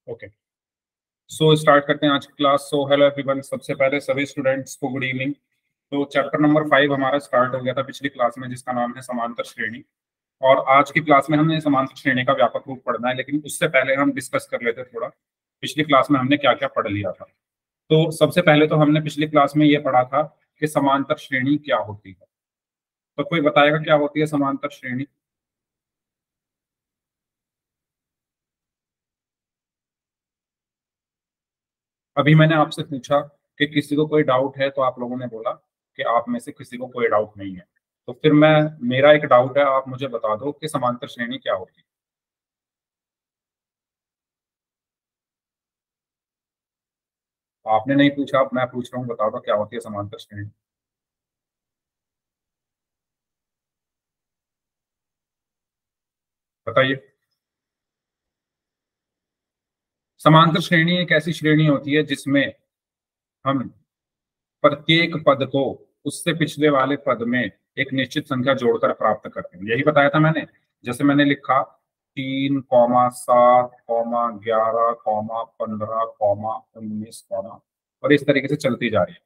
Okay, so start करते हैं आज की क्लास। सो हेलो एवरीवन, सबसे पहले सभी स्टूडेंट्स को गुड इवनिंग। तो चैप्टर नंबर 5 हमारा स्टार्ट हो गया था पिछली क्लास में, जिसका नाम है समांतर श्रेणी। और आज की क्लास में हमने समांतर श्रेणी का व्यापक रूप पढ़ना है, लेकिन उससे पहले हम डिस्कस कर लेते थोड़ा पिछली क्लास में हमने क्या क्या पढ़ लिया था। तो सबसे पहले तो हमने पिछली क्लास में ये पढ़ा था कि समांतर श्रेणी क्या होती है। तो कोई बताएगा क्या होती है समांतर श्रेणी? अभी मैंने आपसे पूछा कि किसी को कोई डाउट है, तो आप लोगों ने बोला कि आप में से किसी को कोई डाउट नहीं है। तो फिर मैं मेरा एक डाउट है, आप मुझे बता दो कि समांतर श्रेणी क्या होती है। आपने नहीं पूछा, अब मैं पूछ रहा हूँ, बता दो क्या होती है समांतर श्रेणी। बताइए। समांतर श्रेणी एक ऐसी श्रेणी होती है जिसमें हम प्रत्येक पद को उससे पिछले वाले पद में एक निश्चित संख्या जोड़कर प्राप्त करते हैं। यही बताया था मैंने। जैसे मैंने लिखा 3,7,11,15,19, और इस तरीके से चलती जा रही है।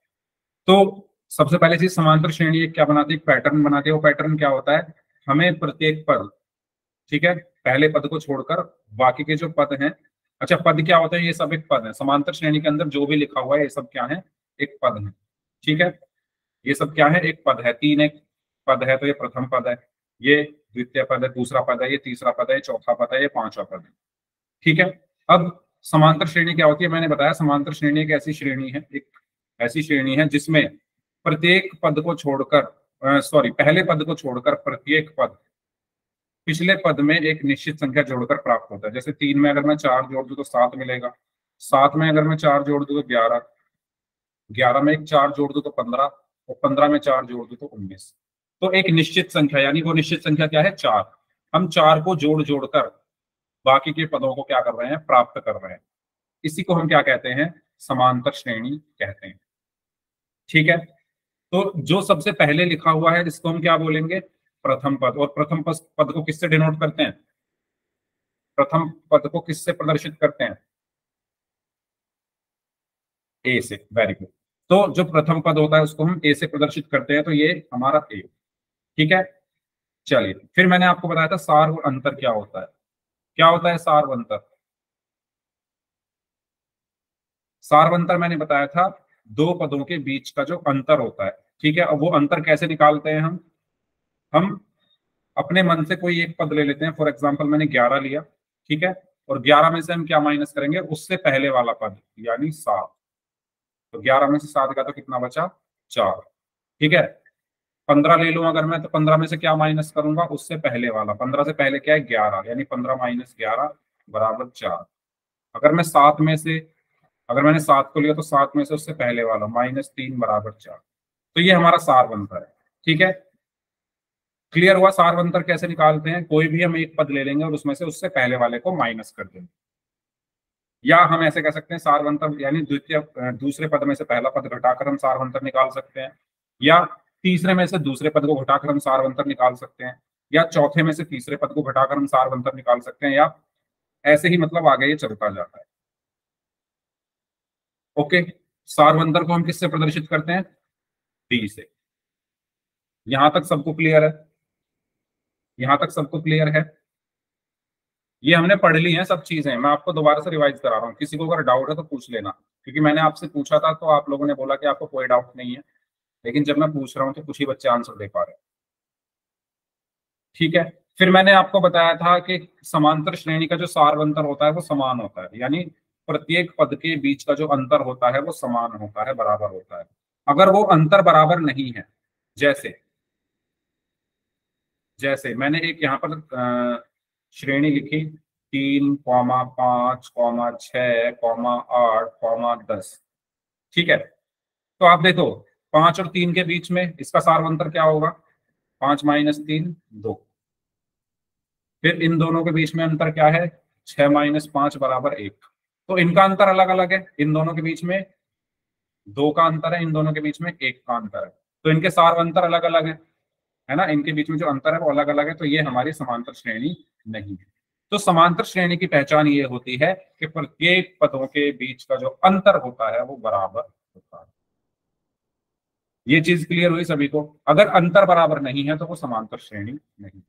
तो सबसे पहले चीज, समांतर श्रेणी एक क्या बनाती है? एक पैटर्न बनाती है। वो पैटर्न क्या होता है? हमें प्रत्येक पद, ठीक है, पहले पद को छोड़कर बाकी के जो पद हैं। अच्छा, पद क्या होता है? ये सब एक पद है। समांतर श्रेणी के अंदर जो भी लिखा हुआ है ये सब क्या है? एक पद है। ठीक है, ये सब क्या है? एक पद है। तीन एक पद है, तो ये प्रथम पद है, ये द्वितीय पद है, दूसरा पद है, ये तीसरा पद है, ये चौथा पद है, ये पांचवा पद है। ठीक है। अब समांतर श्रेणी क्या होती है? मैंने बताया समांतर श्रेणी एक ऐसी श्रेणी है, एक ऐसी श्रेणी है जिसमें प्रत्येक पद को छोड़कर, सॉरी, पहले पद को छोड़कर प्रत्येक पद पिछले पद में एक निश्चित संख्या जोड़कर प्राप्त होता है। जैसे 3 में अगर मैं 4 जोड़ दूं तो 7 मिलेगा। 7 में अगर मैं 4 जोड़ दूं तो 11। 11 में एक 4 जोड़ दूं तो 15, और 15 में 4 जोड़ दूं तो 19। तो एक निश्चित संख्या, यानी वो निश्चित संख्या क्या है? 4। हम 4 को जोड़ जोड़कर बाकी के पदों को क्या कर रहे हैं? प्राप्त कर रहे हैं। इसी को हम क्या कहते हैं? समांतर श्रेणी कहते हैं। ठीक है। तो जो सबसे पहले लिखा हुआ है इसको हम क्या बोलेंगे? प्रथम पद। और प्रथम पद को किससे डिनोट करते हैं? प्रथम पद को किससे प्रदर्शित करते हैं? ए से। Very good. तो जो प्रथम पद होता है उसको हम ए से प्रदर्शित करते हैं, तो ये हमारा ए। ठीक है। चलिए, फिर मैंने आपको बताया था सार और अंतर क्या होता है। क्या होता है सार और अंतर? सार और अंतर मैंने बताया था, दो पदों के बीच का जो अंतर होता है। ठीक है। अब वो अंतर कैसे निकालते हैं हम अपने मन से कोई एक पद ले लेते हैं। फॉर एग्जाम्पल मैंने 11 लिया, ठीक है, और 11 में से हम क्या माइनस करेंगे? उससे पहले वाला पद, यानी 7। तो 11 में से 7 का तो कितना बचा? 4। ठीक है। 15 ले लूं अगर मैं, तो 15 में से क्या माइनस करूंगा? उससे पहले वाला। 15 से पहले क्या है? 11, यानी 15 माइनस 11 बराबर 4। अगर मैं 7 में से, अगर मैंने 7 को लिया तो 7 में से उससे पहले वाला -3 बराबर 4। तो ये हमारा सार बनता है। ठीक है। क्लियर हुआ? सार अंतर कैसे निकालते हैं? कोई भी हम एक पद ले लेंगे और उसमें से उससे पहले वाले को माइनस कर देंगे। या हम ऐसे कह सकते हैं सार अंतर, यानी दूसरे पद में से पहला पद घटाकर हम सार अंतर निकाल सकते हैं, या तीसरे में से दूसरे पद को घटाकर हम सार अंतर निकाल सकते हैं, या चौथे में से तीसरे पद को घटाकर हम सार अंतर निकाल सकते हैं, या ऐसे ही मतलब आगे ये चलता जाता है। ओके। सार अंतर को हम किससे प्रदर्शित करते हैं? डी से। यहां तक सबको क्लियर है? यहां तक सबको क्लियर है? ये हमने पढ़ ली हैं सब चीजें, मैं आपको दोबारा से रिवाइज करा रहा हूँ। किसी को अगर डाउट है तो पूछ लेना, क्योंकि मैंने आपसे पूछा था तो आप लोगों ने बोला कि आपको कोई डाउट नहीं है, लेकिन जब मैं पूछ रहा हूँ तो कुछ ही बच्चे आंसर दे पा रहे हैं। ठीक है। फिर मैंने आपको बताया था कि समांतर श्रेणी का जो सार अंतर होता है वो समान होता है, यानी प्रत्येक पद के बीच का जो अंतर होता है वो समान होता है, बराबर होता है। अगर वो अंतर बराबर नहीं है, जैसे जैसे मैंने एक यहाँ पर श्रेणी लिखी, 3,5,6,8,10। ठीक है। तो आप देखो, 5 और 3 के बीच में इसका सार अंतर क्या होगा? 5 माइनस 3 2। फिर इन दोनों के बीच में अंतर क्या है? 6 माइनस 5 बराबर 1। तो इनका अंतर अलग अलग है, इन दोनों के बीच में 2 का अंतर है, इन दोनों के बीच में 1 का अंतर है। तो इनके सार अंतर अलग अलग है ना? इनके बीच में जो अंतर है वो अलग अलग है, तो ये हमारी समांतर श्रेणी नहीं है। तो समांतर श्रेणी की पहचान ये होती है कि प्रत्येक पदों के बीच का जो अंतर होता है वो बराबर होता है। ये चीज क्लियर हुई सभी को? अगर अंतर बराबर नहीं है तो वो समांतर श्रेणी नहीं।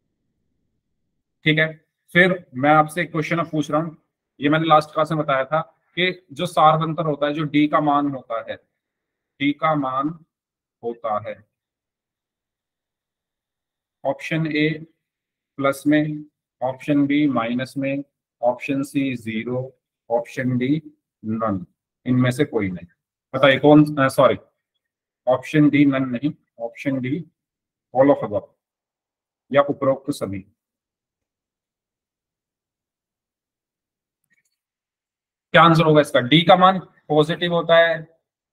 ठीक है, फिर मैं आपसे एक क्वेश्चन अब पूछ रहा हूं। ये मैंने लास्ट क्लास में बताया था कि जो सार्वंतर होता है, जो डी का मान होता है, डी का मान होता है ऑप्शन ए प्लस में, ऑप्शन बी माइनस में, option C zero, option D none, इनमें से कोई नहीं। बताइए कौन? सॉरी, ऑप्शन डी नन नहीं, option D all of above या उपरोक्त सभी। क्या आंसर होगा इसका? डी का मान पॉजिटिव होता है,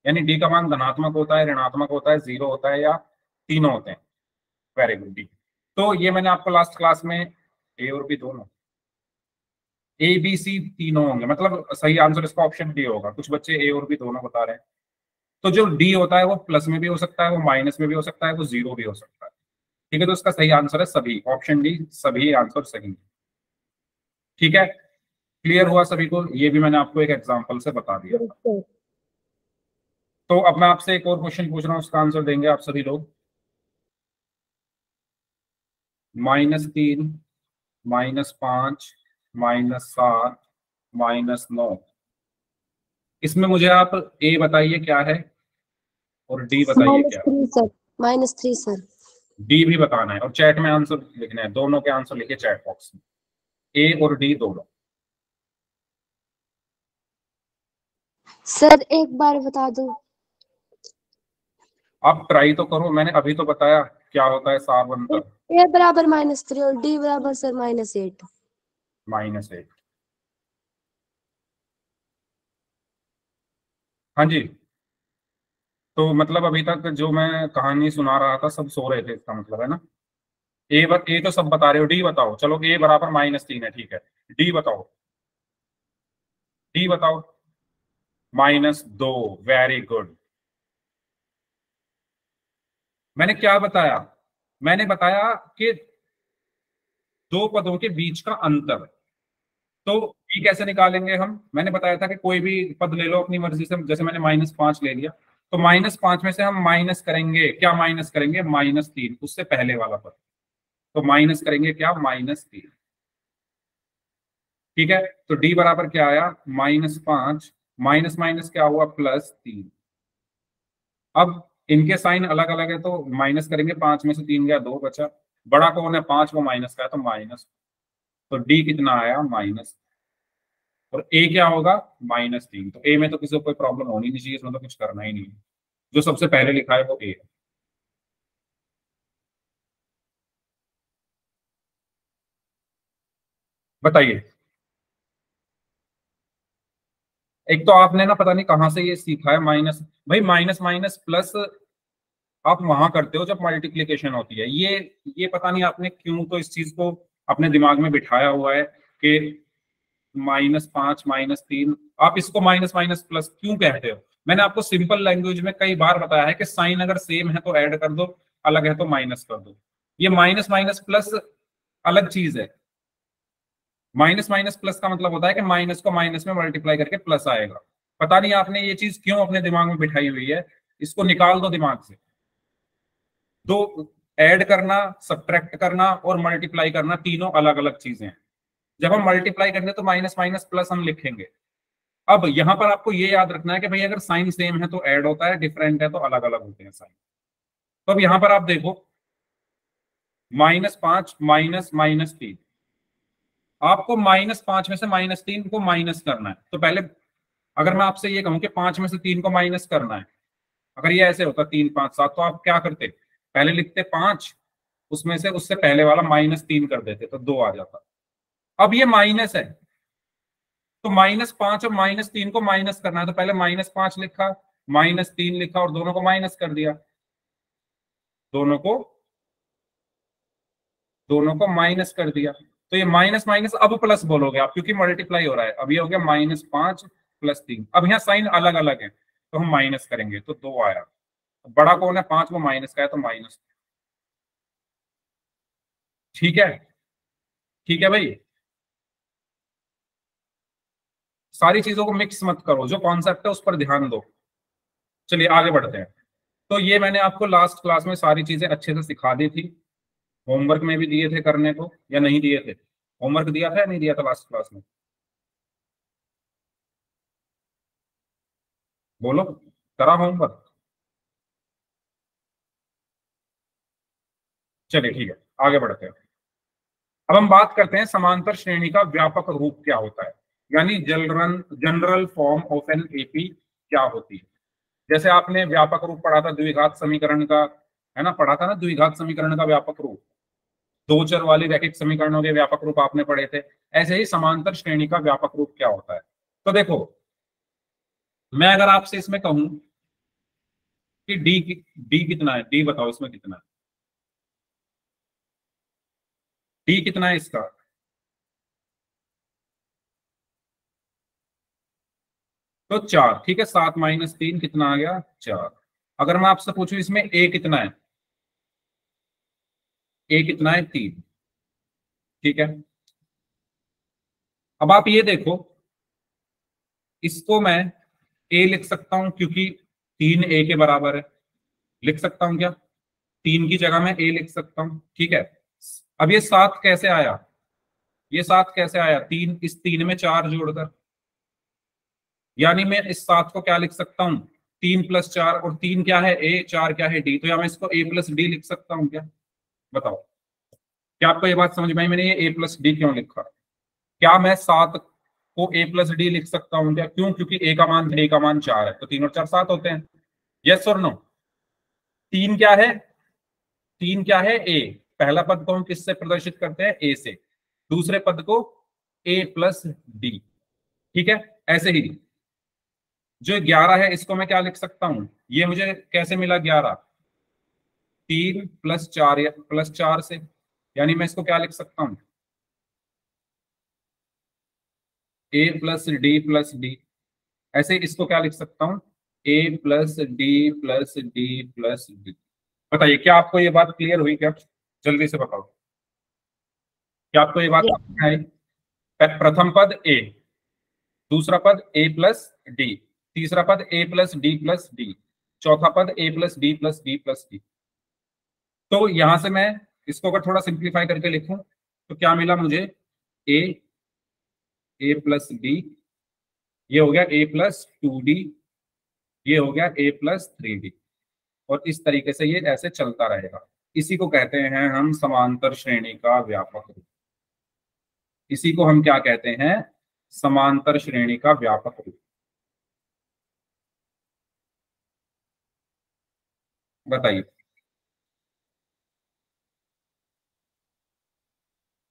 यानी डी का मान धनात्मक होता है, ऋणात्मक होता है, जीरो होता है, या तीनों होते हैं? Very good, D. तो ये मैंने आपको लास्ट क्लास में ए और बी दोनों, ए बी सी तीनों होंगे, मतलब सही आंसर इसका ऑप्शन डी होगा। कुछ बच्चे ए और बी दोनों बता रहे हैं। तो जो डी होता है वो प्लस में भी हो सकता है, वो माइनस में भी हो सकता है, वो जीरो भी हो सकता है। ठीक है, तो इसका सही आंसर है सभी, ऑप्शन डी, सभी आंसर सही है। ठीक है, क्लियर हुआ सभी को? ये भी मैंने आपको एक एग्जांपल से बता दिया था। तो अब मैं आपसे एक और क्वेश्चन पूछ रहा हूँ, उसका आंसर देंगे आप सभी लोग। -3, -5, -7, -9, इसमें मुझे आप ए बताइए क्या है और डी बताइए क्या है। -3 सर, -3 सर। डी भी बताना है और चैट में आंसर लिखना है, दोनों के आंसर लिखिए चैट बॉक्स में, ए और डी दोनों। सर एक बार बता दो। आप ट्राई तो करो, मैंने अभी तो बताया क्या होता है सार्वंतर। ए बराबर -3 और डी बराबर सर -8। -8, हाँ जी। तो मतलब अभी तक जो मैं कहानी सुना रहा था सब सो रहे थे, इसका मतलब है ना? ए तो सब बता रहे हो, डी बताओ। चलो ए बराबर -3 है, ठीक है, डी बताओ, डी बताओ। -2, वेरी गुड। मैंने क्या बताया? मैंने बताया कि दो पदों के बीच का अंतर। तो ये कैसे निकालेंगे हम? मैंने बताया था कि कोई भी पद ले लो अपनी मर्जी से, जैसे मैंने -5 ले लिया, तो -5 में से हम माइनस करेंगे, क्या माइनस करेंगे? -3, उससे पहले वाला पद। तो माइनस करेंगे क्या? -3। ठीक है, तो डी बराबर क्या आया? -5, माइनस माइनस क्या हुआ? +3। अब इनके साइन अलग अलग है तो माइनस करेंगे, 5 में से 3 गया, 2 बचा। बड़ा कौन है? 5, वो माइनस का है तो माइनस। तो डी कितना आया? माइनस। और ए क्या होगा? -3। तो ए में तो किसी को कोई प्रॉब्लम होनी नहीं चाहिए, इसमें तो कुछ करना ही नहीं है। जो सबसे पहले लिखा है वो ए है। बताइए। एक तो आपने ना पता नहीं कहाँ से ये सीखा है माइनस। भाई माइनस माइनस प्लस आप वहां करते हो जब मल्टीप्लीकेशन होती है। ये पता नहीं आपने क्यों तो इस चीज को अपने दिमाग में बिठाया हुआ है कि -5 -3, आप इसको माइनस माइनस प्लस क्यों कहते हो? मैंने आपको सिंपल लैंग्वेज में कई बार बताया है कि साइन अगर सेम है तो ऐड कर दो, अलग है तो माइनस कर दो। ये माइनस माइनस प्लस अलग चीज है। माइनस माइनस प्लस का मतलब होता है कि माइनस को माइनस में मल्टीप्लाई करके प्लस आएगा। पता नहीं आपने ये चीज क्यों अपने दिमाग में बिठाई हुई है, इसको निकाल दो दिमाग से। दो, ऐड करना, सब्ट्रैक्ट करना और मल्टीप्लाई करना तीनों अलग अलग चीजें हैं। जब हम मल्टीप्लाई करेंगे तो माइनस माइनस प्लस हम लिखेंगे। अब यहां पर आपको ये याद रखना है कि भाई अगर साइन सेम है तो ऐड होता है, डिफरेंट है तो अलग अलग होते हैं साइन। तो अब यहां पर आप देखो, -5 -3, आपको -5 में से -3 को माइनस करना है। तो पहले अगर मैं आपसे ये कहूं कि 5 में से 3 को माइनस करना है, अगर ये ऐसे होता 3 5 7, तो आप क्या करते? पहले लिखते 5, उसमें से उससे पहले वाला -3 कर देते तो 2 आ जाता। अब ये माइनस है तो -5 और -3 को माइनस करना है, तो पहले -5 लिखा, -3 लिखा और दोनों को माइनस कर दिया। दोनों को दोनों को माइनस कर दिया। तो ये माइनस माइनस अब प्लस बोलोगे आप, क्योंकि मल्टीप्लाई हो रहा है। अब ये हो गया -5 +3। अब यहाँ साइन अलग अलग है तो हम माइनस करेंगे तो 2 आया। बड़ा कौन है? 5, वो माइनस का है तो माइनस। ठीक है, ठीक है भाई। सारी चीजों को मिक्स मत करो, जो कॉन्सेप्ट है उस पर ध्यान दो। चलिए आगे बढ़ते हैं। तो ये मैंने आपको लास्ट क्लास में सारी चीजें अच्छे से सिखा दी थी, होमवर्क में भी दिए थे करने को या नहीं दिए थे? होमवर्क दिया था या नहीं दिया था लास्ट क्लास में? बोलो, करा होमवर्क? चलिए ठीक है, आगे बढ़ते हैं। अब हम बात करते हैं समांतर श्रेणी का व्यापक रूप क्या होता है, यानी general general form of an AP क्या होती है। जैसे आपने व्यापक रूप पढ़ा था द्विघात समीकरण का, है ना, पढ़ा था ना द्विघात समीकरण का व्यापक रूप, दो चर वाली रैखिक समीकरणों के व्यापक रूप आपने पढ़े थे। ऐसे ही समांतर श्रेणी का व्यापक रूप क्या होता है। तो देखो, मैं अगर आपसे इसमें कहूं कि डी कितना है, डी बताओ इसमें कितना है, डी कितना है इसका? तो 4, ठीक है, 7 - 3 कितना आ गया? 4। अगर मैं आपसे पूछूं इसमें ए कितना है, ए कितना है? 3, ठीक है। अब आप ये देखो, इसको मैं ए लिख सकता हूं क्योंकि 3 ए के बराबर है, लिख सकता हूं क्या? 3 की जगह मैं ए लिख सकता हूं, ठीक है। अब ये 7 कैसे आया, ये 7 कैसे आया? 3, इस 3 में 4 जोड़कर, यानी मैं इस 7 को क्या लिख सकता हूं? 3 + 4, और 3 क्या है? ए, 4 क्या है? डी। तो या मैं इसको A+D लिख सकता हूं क्या? बताओ, क्या आपको ये बात समझ में आई मैंने ये A+D क्यों लिखा? क्या मैं 7 को A+D लिख सकता हूं क्या? क्यों? क्योंकि ए का मान, ए का मान 4 है, तो 3 और 4 7 होते हैं। यस और नो? 3 क्या है? 3 क्या है? ए। पहला पद को हम किससे प्रदर्शित करते हैं? ए से। दूसरे पद को A+D, ठीक है। ऐसे ही जो 11 है इसको मैं क्या लिख सकता हूं? ये मुझे कैसे मिला 11? 3 + 4 या +4 से, यानी मैं इसको क्या लिख सकता हूं? A+D+D। ऐसे इसको क्या लिख सकता हूं? A+D+D+D। बताइए, क्या आपको ये बात क्लियर हुई क्या? जल्दी से बताओ, क्या आपको ये बात समझ में आई? प्रथम पद ए, दूसरा पद A+D, तीसरा पद A+D+D, चौथा पद A+D+D+D। तो यहां से मैं इसको अगर थोड़ा सिंप्लीफाई करके लिखूं तो क्या मिला मुझे? ए, A+D, ये हो गया A+2D, ये हो गया A+3D, और इस तरीके से ये ऐसे चलता रहेगा। इसी को कहते हैं हम समांतर श्रेणी का व्यापक रूप। इसी को हम क्या कहते हैं? समांतर श्रेणी का व्यापक रूप। बताइए,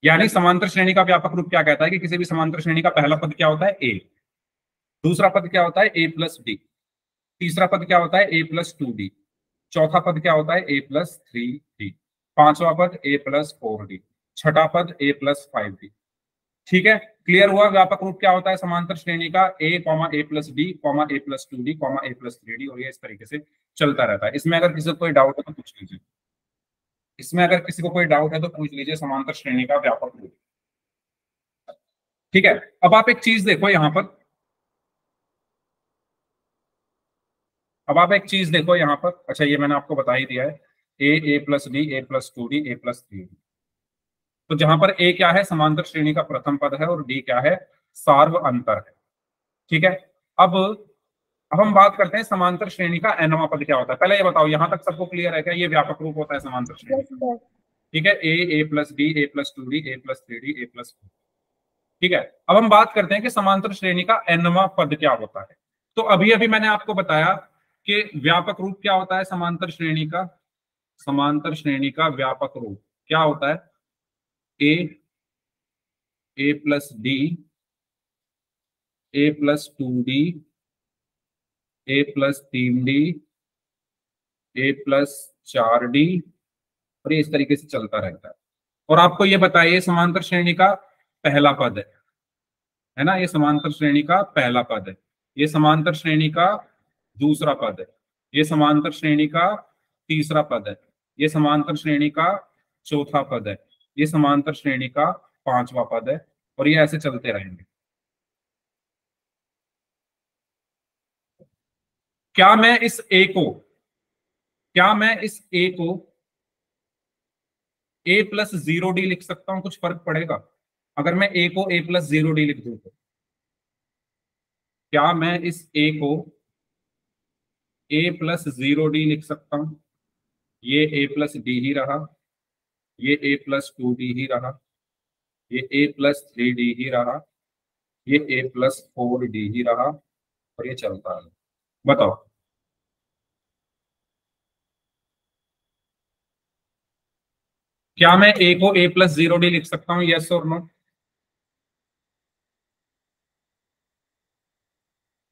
यानी समांतर श्रेणी का व्यापक रूप क्या कहता है कि किसी भी समांतर श्रेणी का पहला पद क्या होता है? ए। दूसरा पद क्या होता है? A+D। तीसरा पद क्या होता है? A+2D। चौथा पद क्या होता है? A+3D। पांचवा पद A+4D। छठा पद A+5D। ठीक है, क्लियर हुआ व्यापक रूप क्या होता है समांतर श्रेणी का? A, A+D, A+2D, A+3D, और ये इस तरीके से चलता रहता है। इसमें अगर किसी को कोई डाउट है तो पूछ लीजिए, इसमें अगर किसी को कोई डाउट है तो पूछ लीजिए, समांतर श्रेणी का व्यापक रूप। ठीक है, अब आप एक चीज देखो यहां पर, अब आप एक चीज देखो यहां पर। अच्छा, ये मैंने आपको बता ही दिया है, A+D, A+2D, A+3D। तो जहां पर ए क्या है? समांतर श्रेणी का प्रथम पद है, और डी क्या है? सार्व अंतर है। ठीक है, अब हम बात करते हैं समांतर श्रेणी का nवां पद क्या होता है। पहले ये बताओ, यहां तक सबको क्लियर है क्या? ये व्यापक रूप होता है समांतर श्रेणी का। ठीक है, A+D, A+2D, A+3D, A+4। ठीक है, अब हम बात करते हैं कि समांतर श्रेणी का nवां पद क्या होता है। तो अभी अभी मैंने आपको बताया कि व्यापक रूप क्या होता है समांतर श्रेणी का। समांतर श्रेणी का व्यापक रूप क्या होता है? ए, A+D, A+2D, A+3D, A+4D, और ये इस तरीके से चलता रहता है। और आपको ये बताइए, समांतर श्रेणी का पहला पद है ना, ये समांतर श्रेणी का पहला पद है, ये समांतर श्रेणी का दूसरा पद है, ये समांतर श्रेणी का तीसरा पद है, ये समांतर श्रेणी का चौथा पद है, ये समांतर श्रेणी का पांचवा पद है, और ये ऐसे चलते रहेंगे। क्या मैं इस ए को ए प्लस जीरो डी लिख सकता हूं? कुछ फर्क पड़ेगा अगर मैं ए को ए प्लस जीरो डी लिख दूं तो? क्या मैं इस ए को ए प्लस जीरो डी लिख सकता हूं? ये ए प्लस डी ही रहा, ये ए प्लस टू डी ही रहा, ये ए प्लस थ्री डी ही रहा, ये ए प्लस फोर डी ही रहा, और ये चलता है। बताओ, क्या मैं ए को ए प्लस जीरो डी लिख सकता हूं? यस और नो?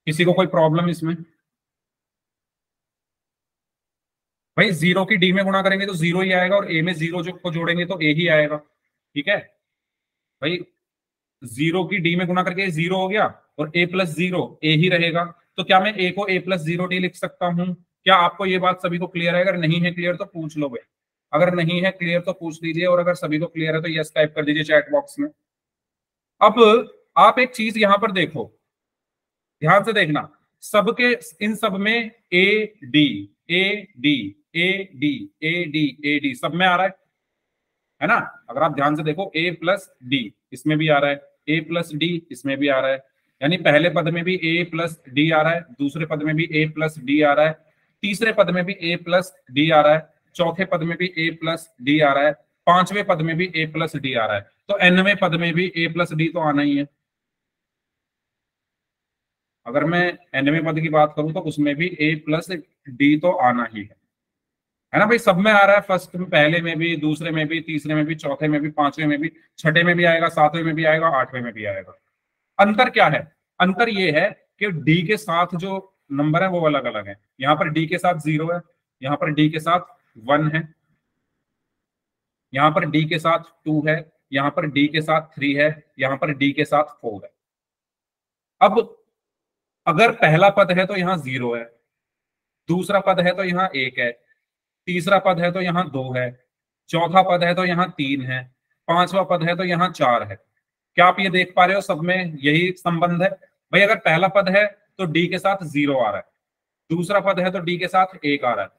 किसी को कोई प्रॉब्लम इसमें? भाई जीरो की डी में गुणा करेंगे तो जीरो ही आएगा, और ए में जीरो जो को जोड़ेंगे तो ए ही आएगा। ठीक है भाई, जीरो की डी में गुणा करके जीरो हो गया, और ए प्लस जीरो ए ही रहेगा। तो क्या मैं ए को ए प्लस जीरो डी लिख सकता हूं? क्या आपको ये बात सभी को क्लियर है? अगर नहीं है क्लियर तो पूछ लो भाई, अगर नहीं है क्लियर तो पूछ लीजिए, और अगर सभी को क्लियर है तो यस टाइप कर दीजिए चैट बॉक्स में। अब आप एक चीज यहां पर देखो, ध्यान से देखना, सबके इन सब में A D A D A D A D A D सब में आ रहा है ना? अगर आप ध्यान से देखो, ए प्लस डी इसमें भी आ रहा है, ए प्लस डी इसमें भी आ रहा है, यानी पहले पद में भी ए प्लस डी आ रहा है, दूसरे पद में भी ए प्लस डी आ रहा है, तीसरे पद में भी ए प्लस डी आ रहा है, चौथे पद में भी ए प्लस डी आ रहा है, पांचवें पद में भी ए प्लस डी आ रहा है, तो एनवें पद में भी ए प्लस डी तो आना ही है। अगर मैं एनवें पद की बात करूं तो उसमें भी ए प्लस डी तो आना ही है ना भाई? सब में आ रहा है, फर्स्ट में, पहले में भी, दूसरे में भी, तीसरे में भी, चौथे में भी, पांचवें में भी, छठे में भी आएगा, सातवें में भी आएगा, आठवें में भी आएगा। अंतर क्या है? अंतर ये है कि डी के साथ जो नंबर है वो अलग अलग है। यहाँ पर डी के साथ जीरो है, यहाँ पर डी के साथ वन है, यहाँ पर डी के साथ टू है, यहाँ पर डी के साथ थ्री है, यहाँ पर डी के साथ फोर है। अब अगर पहला पद है तो यहाँ जीरो है, दूसरा पद है तो यहाँ एक है, तीसरा पद है तो यहाँ दो है, चौथा पद है तो यहाँ तीन है, पांचवा पद है तो यहाँ चार है। क्या आप ये देख पा रहे हो? सब में यही संबंध है भाई। अगर पहला पद है तो डी के साथ जीरो आ रहा है, दूसरा पद है तो डी के साथ एक आ रहा है,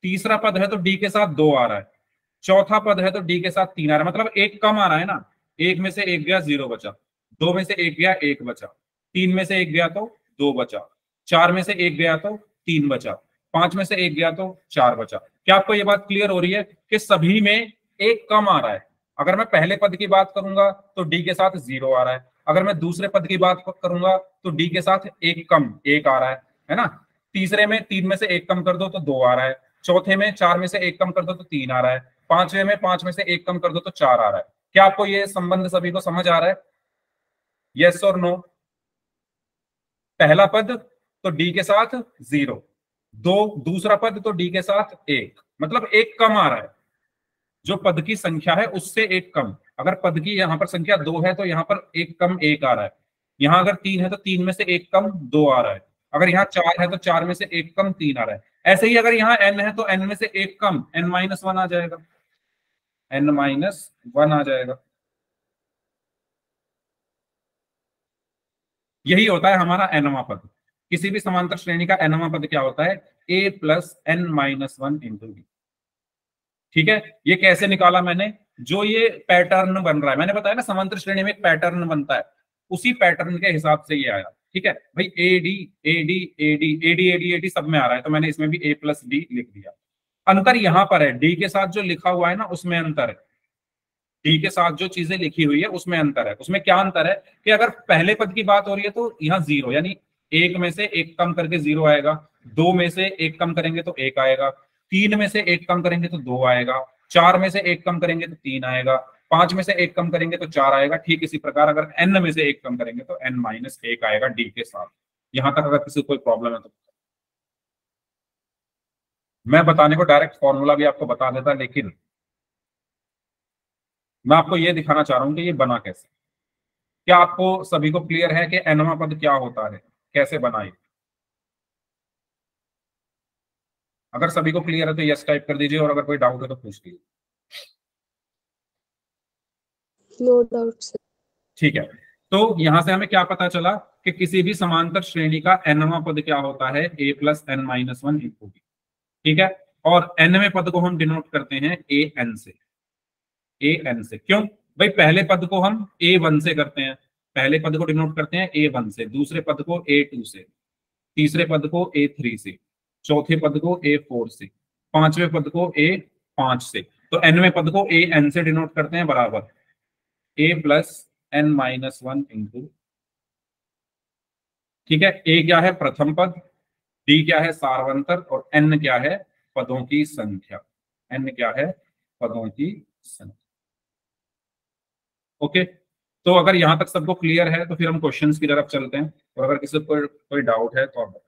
तीसरा पद है तो डी के साथ दो आ रहा है, चौथा पद है तो डी के साथ तीन आ रहा है, मतलब एक कम आ रहा है ना। एक में से एक गया, जीरो बचा, दो में से एक गया, एक बचा, तीन में से एक गया तो दो बचा, चार में से एक गया तो तीन बचा, पांच में से एक गया तो चार बचा। क्या आपको ये बात क्लियर हो रही है कि सभी में एक कम आ रहा है? अगर मैं पहले पद की बात करूंगा तो डी के साथ जीरो आ रहा है, अगर मैं दूसरे पद की बात करूंगा तो डी के साथ एक कम एक आ रहा है ना? तीसरे में तीन में से एक कम कर दो तो दो आ रहा है, चौथे में चार में से एक कम कर दो तो तीन आ रहा है, पांचवे में पांच में से एक कम कर दो तो चार आ रहा है। क्या आपको ये संबंध सभी को समझ आ रहा है? यस और नो? पहला पद तो डी के साथ जीरो, दो दूसरा पद तो डी के साथ एक, मतलब एक कम आ रहा है। जो पद की संख्या है उससे एक कम, अगर पद की यहां पर संख्या दो है तो यहां पर एक कम एक आ रहा है, यहां अगर तीन है तो तीन में से एक कम दो आ रहा है, अगर यहाँ चार है तो चार में से एक कम तीन आ रहा है। ऐसे ही अगर यहाँ एन है तो एन में से एक कम एन माइनस वन आ जाएगा, एन माइनस वन आ जाएगा। यही होता है हमारा एनवा पद। किसी भी समांतर श्रेणी का एनवा पद क्या होता है? A plus N minus one into D. ठीक है, ये कैसे निकाला मैंने? जो ये पैटर्न बन रहा है, मैंने बताया ना समांतर श्रेणी में एक पैटर्न बनता है, उसी पैटर्न के हिसाब से ये आया। ठीक है भाई, A D A D A D A D A D A D सब में आ रहा है, तो मैंने इसमें भी ए प्लस डी लिख दिया। अंतर यहां पर है, डी के साथ जो लिखा हुआ है ना उसमें अंतर है, डी के साथ जो चीजें लिखी हुई है उसमें अंतर है। उसमें क्या अंतर है कि अगर पहले पद की बात हो रही है तो यहाँ जीरो, यानी एक में से एक कम करके जीरो आएगा, दो में से एक कम करेंगे तो एक आएगा, तीन में से एक कम करेंगे तो दो आएगा, चार में से एक कम करेंगे तो तीन आएगा, पांच में से एक कम करेंगे तो चार आएगा। ठीक इसी प्रकार अगर एन में से एक कम करेंगे तो एन माइनस एक आएगा डी के साथ। यहां तक अगर किसी को कोई प्रॉब्लम है तो मैं बताने को डायरेक्ट फॉर्मूला भी आपको बता देता, लेकिन मैं आपको ये दिखाना चाह रहा हूं कि ये बना कैसे। क्या आपको सभी को क्लियर है कि एनवा पद क्या होता है, कैसे बनाए? अगर सभी को क्लियर है तो यस टाइप कर दीजिए, और अगर कोई डाउट है तो पूछ लीजिए। No doubt sir. ठीक है, तो यहां से हमें क्या पता चला कि किसी भी समांतर श्रेणी का nवां पद क्या होता है, a plus N minus one into B. ठीक है, और nवें पद को हम डिनोट करते हैं ए एन से। ए एन से क्यों भाई? पहले पद को हम ए वन से करते हैं, पहले पद को डिनोट करते हैं ए वन से, दूसरे पद को ए टू से, तीसरे पद को ए थ्री से, चौथे पद को ए फोर से, पांचवें पद को ए पांच से। तो nवें पद को ए एन से डिनोट करते हैं, बराबर A plus N minus one into. ठीक है, ए क्या है? प्रथम पद, डी क्या है? सार्वंतर, और एन क्या है? पदों की संख्या। एन क्या है? पदों की संख्या। ओके, तो अगर यहां तक सबको क्लियर है तो फिर हम क्वेश्चंस की तरफ चलते हैं, और अगर किसी को कोई डाउट है तो आप बताएं।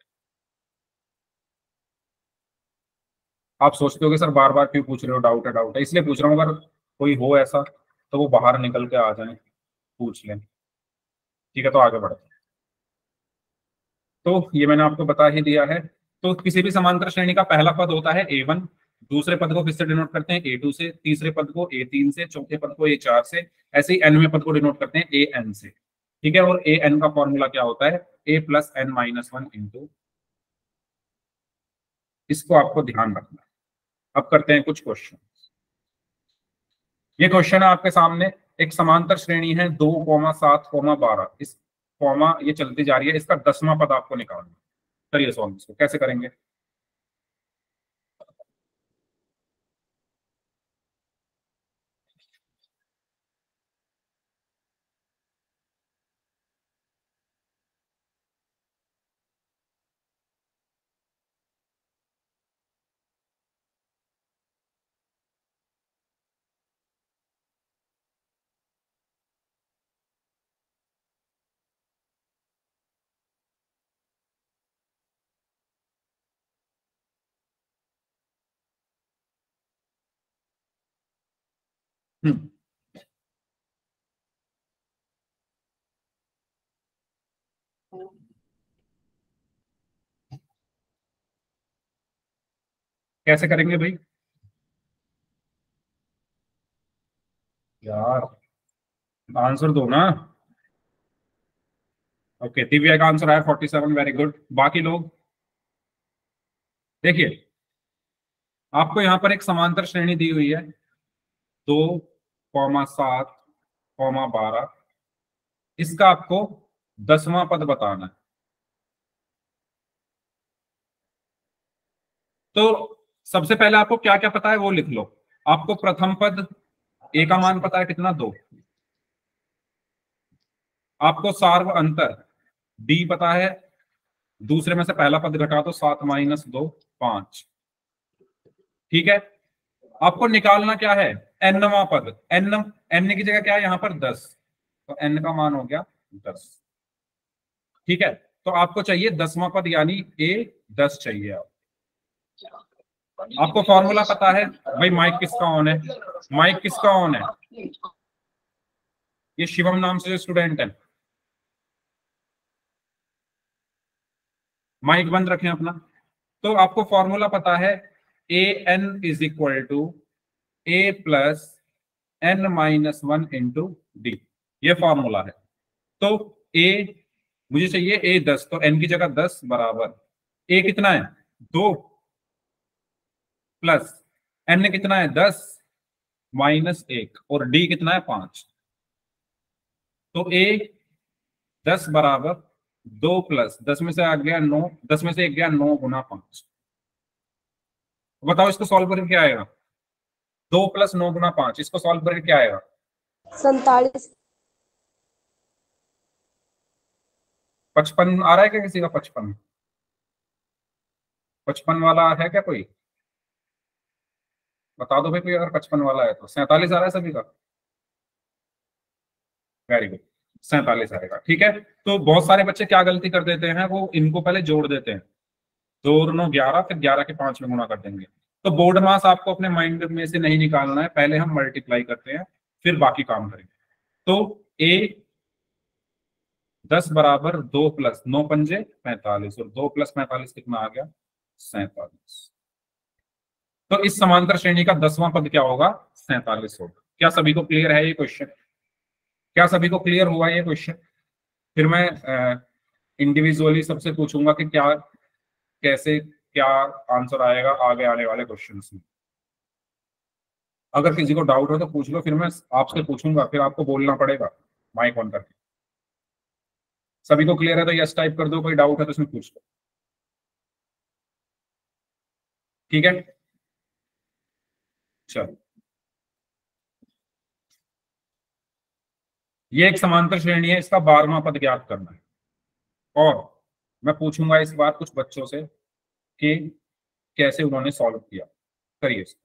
आप सोचते हो कि सर बार बार क्यों पूछ रहे हो, डाउट है डाउट है, इसलिए पूछ रहा हूँ। अगर कोई हो ऐसा तो वो बाहर निकल के आ जाए, पूछ लें। ठीक है, तो आगे बढ़ते हैं। तो ये मैंने आपको बता ही दिया है। तो किसी भी समांतर श्रेणी का पहला पद होता है ए वन, दूसरे पद को किससे डिनोट करते हैं? ए टू से, तीसरे पद को ए तीन से, चौथे पद को ए चार से, ऐसे ही एनवें पद को डिनोट करते हैं ए एन से। ठीक है, और ए एन का फॉर्मूला क्या होता है? A plus N minus one into. इसको आपको ध्यान रखना है। अब करते हैं कुछ क्वेश्चन। ये क्वेश्चन है आपके सामने, एक समांतर श्रेणी है 2,7,12, इस कॉमा ये चलती जा रही है, इसका 10वां पद आपको निकालना। करिए सॉल्व, इसको कैसे करेंगे? हम्म, कैसे करेंगे भाई यार? आंसर दो ना। ओके, दिव्या का आंसर है 47, वेरी गुड। बाकी लोग देखिए, आपको यहाँ पर एक समांतर श्रेणी दी हुई है 2,7,12, इसका आपको 10वां पद बताना है। तो सबसे पहले आपको क्या क्या पता है वो लिख लो। आपको प्रथम पद ए का मान पता है कितना? 2। आपको सार्व अंतर डी पता है, दूसरे में से पहला पद घटा दो, 7 माइनस 2 5। ठीक है, आपको निकालना क्या है? nवां पद। एन की जगह क्या है यहाँ पर? 10, तो एन का मान हो गया 10। ठीक है, तो आपको चाहिए 10वां पद, यानी ए 10 चाहिए। आपको फॉर्मूला पता है भाई? माइक किसका ऑन है? माइक किसका ऑन है? ये शिवम नाम से जो स्टूडेंट है, माइक बंद रखें अपना। तो आपको फॉर्मूला पता है, A N is equal to A plus N minus one into D, ये फॉर्मूला है। तो ए मुझे चाहिए ए 10, तो एन की जगह 10 बराबर ए कितना है? 2 प्लस एन कितना है? 10 माइनस 1, और डी कितना है? 5। तो ए 10 बराबर 2 प्लस 10 में से आ गया 9, 10 में से एक गया 9 गुना 5। बताओ इसको सॉल्व करके क्या आएगा? 2 प्लस 9 गुना 5, इसको सॉल्व करके क्या आएगा? 47। 55 आ रहा है क्या किसी का? 55, 55 वाला है क्या कोई? बता दो भाई कोई अगर 55 वाला है तो। 47 आ रहा है सभी का? वेरी गुड, 47 आएगा। ठीक है, तो बहुत सारे बच्चे क्या गलती कर देते हैं, वो इनको पहले जोड़ देते हैं, 2 और 9 11, फिर 11 के 5 में गुणा कर देंगे। तो बोर्ड मास आपको अपने माइंड में से नहीं निकालना है, पहले हम मल्टीप्लाई करते हैं फिर बाकी काम करेंगे। तो ए 10 बराबर 2 प्लस 9 पंजे 45, और 2 प्लस 45 कितना आ गया? 47। तो इस समांतर श्रेणी का 10वां पद क्या होगा? 47 होगा। क्या सभी को क्लियर है ये क्वेश्चन? क्या सभी को क्लियर हुआ ये क्वेश्चन? फिर मैं इंडिविजुअली सबसे पूछूंगा कि क्या कैसे क्या आंसर आएगा आगे आने वाले क्वेश्चंस में। अगर किसी को डाउट हो तो पूछ लो, फिर मैं आपसे पूछूंगा, फिर आपको बोलना पड़ेगा माइक ऑन करके। सभी को क्लियर है तो यस टाइप कर दो, कोई डाउट है तो उसमें पूछ लो। ठीक है, चलो। ये एक समांतर श्रेणी है, इसका 12वां पद ज्ञात करना है। और मैं पूछूंगा इस बार कुछ बच्चों से कि कैसे उन्होंने सॉल्व किया। करिए इसको।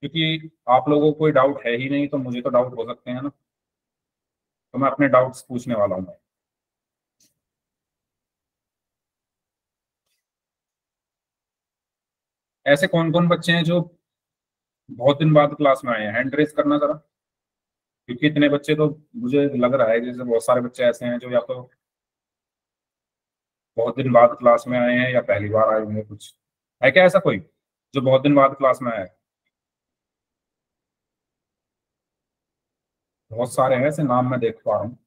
क्योंकि आप लोगों को कोई डाउट है ही नहीं, तो मुझे तो डाउट हो सकते हैं ना, तो मैं अपने डाउट्स पूछने वाला हूँ। ऐसे कौन कौन बच्चे हैं जो बहुत दिन बाद क्लास में आए हैं? हैंड रेस करना जरा। क्योंकि इतने बच्चे तो मुझे लग रहा है जैसे बहुत सारे बच्चे ऐसे हैं जो या तो बहुत दिन बाद क्लास में आए हैं या पहली बार आए होंगे। कुछ है क्या ऐसा कोई जो बहुत दिन बाद क्लास में आया है? बहुत सारे हैं ऐसे, नाम मैं देख पा रहा हूँ।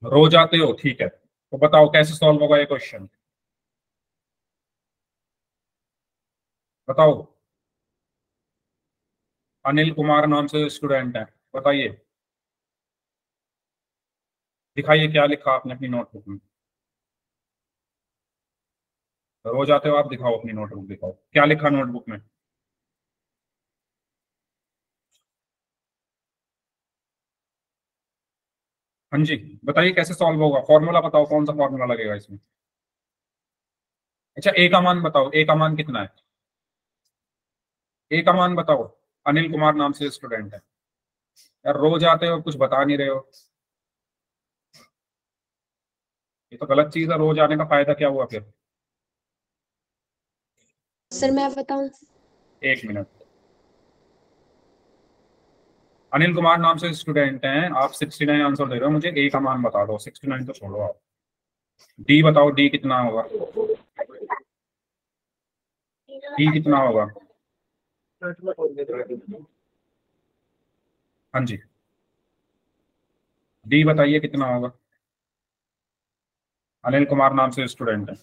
रोज आते हो, ठीक है, तो बताओ कैसे सॉल्व होगा ये क्वेश्चन। बताओ। अनिल कुमार नाम से स्टूडेंट है, बताइए, दिखाइए क्या लिखा आपने अपनी नोटबुक में। रोज आते हो आप, दिखाओ अपनी नोटबुक, दिखाओ क्या लिखा नोटबुक में। हाँ जी, बताइए कैसे सॉल्व होगा। फॉर्मूला बताओ, कौन सा फॉर्मूला लगेगा इसमें। अच्छा, ए का मान बताओ, ए का मान कितना है? ए का मान बताओ। अनिल कुमार नाम से स्टूडेंट है। यार रोज आते हो, कुछ बता नहीं रहे हो। ये तो गलत चीज है, रोज आने का फायदा क्या हुआ फिर? सर मैं बताऊं? एक मिनट। अनिल कुमार नाम से स्टूडेंट हैं, आप 69 आंसर दे रहे हो, मुझे ए का मान बता दो। 69 तो छोड़ो आप, डी बताओ, डी कितना होगा? डी कितना होगा? हाँ जी, डी बताइए कितना होगा। अनिल कुमार नाम से स्टूडेंट है।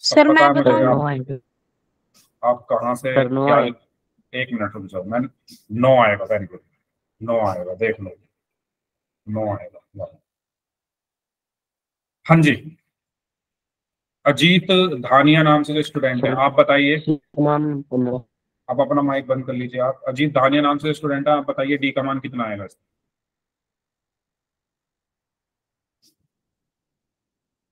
सब सर पता मैं है मुझे। बताऊं? आप कहाँ से सर नो क्या आए। एक मिनट रुक जाओ, मैं। नो आएगा, वेरी गुड। नो आएगा, देख लो। नो आएगा, नो। हाँ जी, अजीत धानिया नाम से जो स्टूडेंट है, सर आप बताइए। मान 15। आप अपना माइक बंद कर लीजिए। आप अजीत धानिया नाम से स्टूडेंट है, आप बताइए डी का मान कितना आएगा इसका?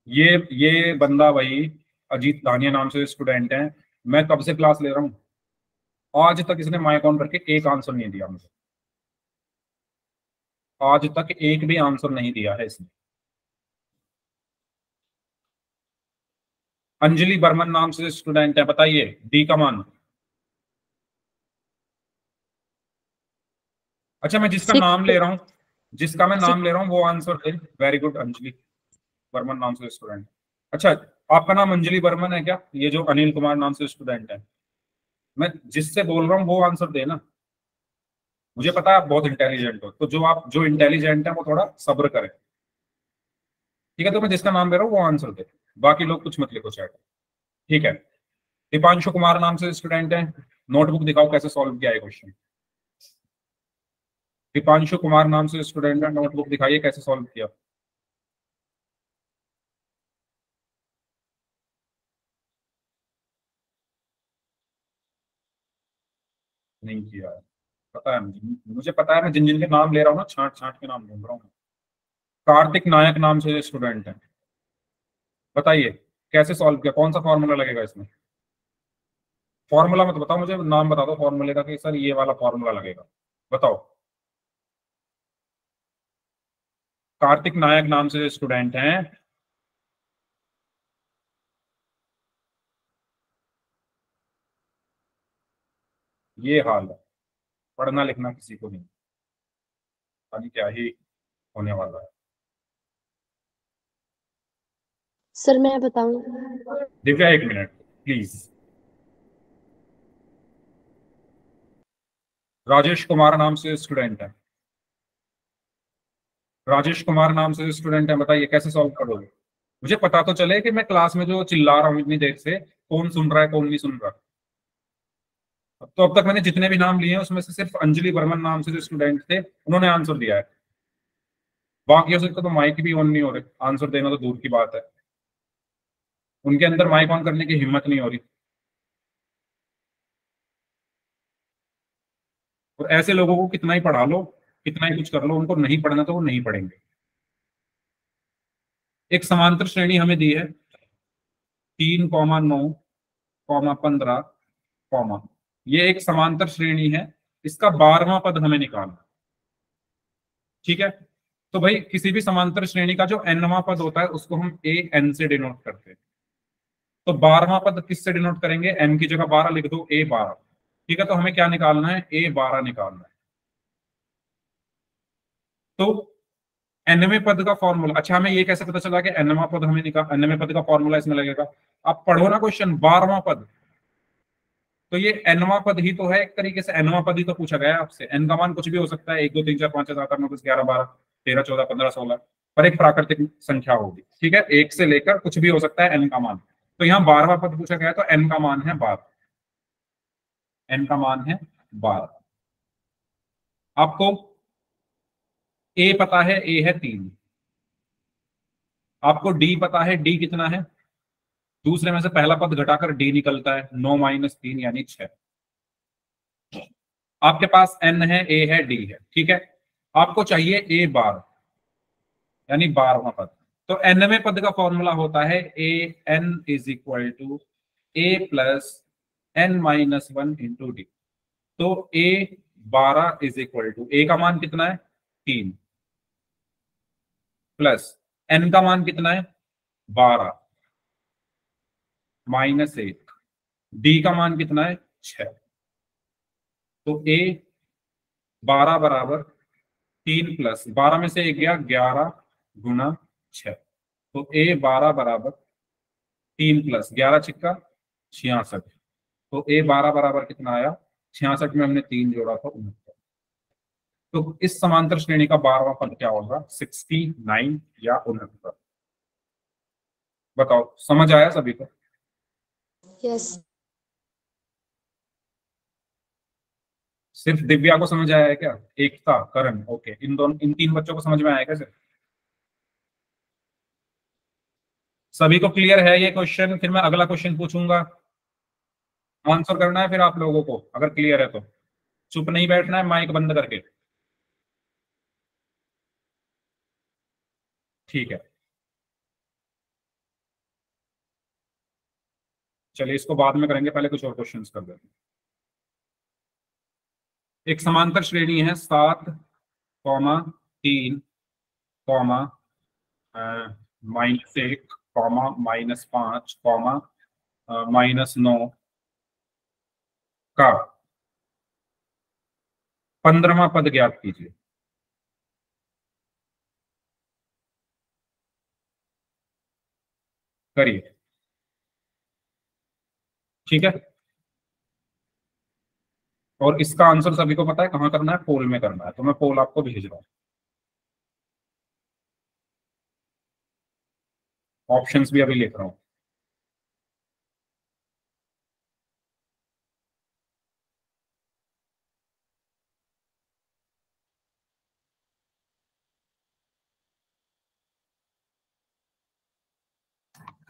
ये बंदा भाई, अजीत धानिया नाम से स्टूडेंट है। मैं कब से क्लास ले रहा हूँ, आज तक इसने माइक ऑन करके एक आंसर नहीं दिया मुझे। आज तक एक भी आंसर नहीं दिया है इसने। अंजलि बर्मन नाम से स्टूडेंट है, बताइए डी का मान। अच्छा, मैं जिसका नाम ले सिक्स। रहा हूँ, जिसका मैं नाम सिक्स। ले रहा हूँ वो आंसर दे। वेरी गुड, अंजलि बर्मन नाम से स्टूडेंट। अच्छा, आपका नाम अंजलि बर्मन है क्या? ये जो अनिल कुमार नाम से स्टूडेंट है, मैं जिससे बोल रहा हूँ वो आंसर देना। मुझे पता है आप बहुत इंटेलिजेंट हो, तो जो इंटेलिजेंट है वो थोड़ा सब्र करे। ठीक है, तो मैं जिसका नाम ले रहा हूँ वो आंसर दे। बाकी लोग कुछ मत लिखो चैट। ठीक है, दीपांशु कुमार नाम से स्टूडेंट है। नोटबुक दिखाओ कैसे सॉल्व किया है क्वेश्चन। दीपांशु कुमार नाम से स्टूडेंट है, नोटबुक दिखाइए कैसे सॉल्व किया। नहीं किया है, पता है मुझे पता है। मैं जिन जिन के नाम ले रहा हूँ ना, छांट छांट के नाम ढूंढ रहा हूँ। कार्तिक नायक नाम से स्टूडेंट है, बताइए कैसे सॉल्व किया, कौन सा फॉर्मूला लगेगा इसमें। फॉर्मूला मत बताओ मुझे, नाम बता दो फॉर्मूले का कि सर ये वाला फॉर्मूला लगेगा। बताओ। कार्तिक नायक नाम से स्टूडेंट हैं। ये हाल है, पढ़ना लिखना किसी को नहीं, पता नहीं क्या ही होने वाला है। सर मैं बताऊं? Divya 1 minute please. राजेश कुमार नाम से स्टूडेंट है, राजेश कुमार नाम से स्टूडेंट है, बताइए कैसे सॉल्व करोगे? मुझे पता तो चले कि मैं क्लास में जो चिल्ला रहा हूँ इतनी देर से, कौन सुन रहा है कौन नहीं सुन रहा। तो अब तक मैंने जितने भी नाम लिए हैं उसमें से सिर्फ अंजलि बर्मन नाम से जो स्टूडेंट थे उन्होंने आंसर दिया है, बाकियों से तो माइक भी ऑन नहीं हो रहे, आंसर देना तो दूर की बात है, उनके अंदर माइक ऑन करने की हिम्मत नहीं हो रही। और ऐसे लोगों को कितना ही पढ़ा लो, कितना ही कुछ कर लो, उनको नहीं पढ़ना तो वो नहीं पढ़ेंगे। एक समांतर श्रेणी हमें दी है 3,9,15, ये एक समांतर श्रेणी है, इसका 12वां पद हमें निकालना, ठीक है? तो भाई किसी भी समांतर श्रेणी का जो nवां पद होता है उसको हम ए एन से डिनोट करते हैं। तो 12वां पद किससे डिनोट करेंगे? एन की जगह 12 लिख दो, A12। ठीक है, तो हमें क्या निकालना है? A12 निकालना है। तो एनवें पद का फॉर्मूला, अच्छा हमें ये कैसे पता चला कि एनवां पद हमें निकाल, एनवें पद का फॉर्मूला इसमें लगेगा? आप पढ़ो ना क्वेश्चन, 12वां पद, तो ये एनवां पद ही तो है, एक तरीके से एनवां पद ही तो पूछा गया है आपसे। एन का मान कुछ भी हो सकता है, 1 2 3 4 5 6 7 8 9 10 11 12 13 14 15 16, पर एक प्राकृतिक संख्या होगी, ठीक है? 1 से लेकर कुछ भी हो सकता है एन का मान। तो यहाँ 12वां पद पूछा गया है, तो एन का मान है 12, एन का मान है 12। आपको ए पता है, ए है 3, आपको डी पता है, डी कितना है? दूसरे में से पहला पद घटाकर डी निकलता है, 9 - 3 यानी 6। आपके पास एन है, ए है, डी है, ठीक है? आपको चाहिए A12 यानी 12वां पद। तो nवें पद का फॉर्मूला होता है A N is equal to A plus N minus 1 into D. तो A12 इज इक्वल टू, ए का मान कितना है? 3, प्लस एन का मान कितना है? 12, -1, डी का मान कितना है? 6। तो A12 बराबर 3 प्लस 12 में से 1 गया, 11 गुना 6। तो A12 बराबर 3 + 11 = 66। तो A12 बराबर कितना आया? 66 में हमने 3 जोड़ा था 69। तो इस समांतर श्रेणी का 12वां पद क्या होगा? 69 या 69। बताओ, समझ आया सभी को? यस। सिर्फ दिव्या को समझ आया है क्या? एकता, करण, ओके, इन 3 बच्चों को समझ में आया क्या सिर्फ? सभी को क्लियर है ये क्वेश्चन? फिर मैं अगला क्वेश्चन पूछूंगा, आंसर करना है फिर आप लोगों को, अगर क्लियर है तो। चुप नहीं बैठना है, माइक बंद करके, ठीक है? चलिए इसको बाद में करेंगे, पहले कुछ और क्वेश्चंस कर देते हैं। एक समांतर श्रेणी है 7, 3, -1, -5, -9 का 15वां पद ज्ञात कीजिए। करिए, ठीक है? और इसका आंसर सभी को पता है कहाँ करना है? पोल में करना है, तो मैं पोल आपको भेज रहा हूँ, ऑप्शंस भी अभी लिख रहा हूँ।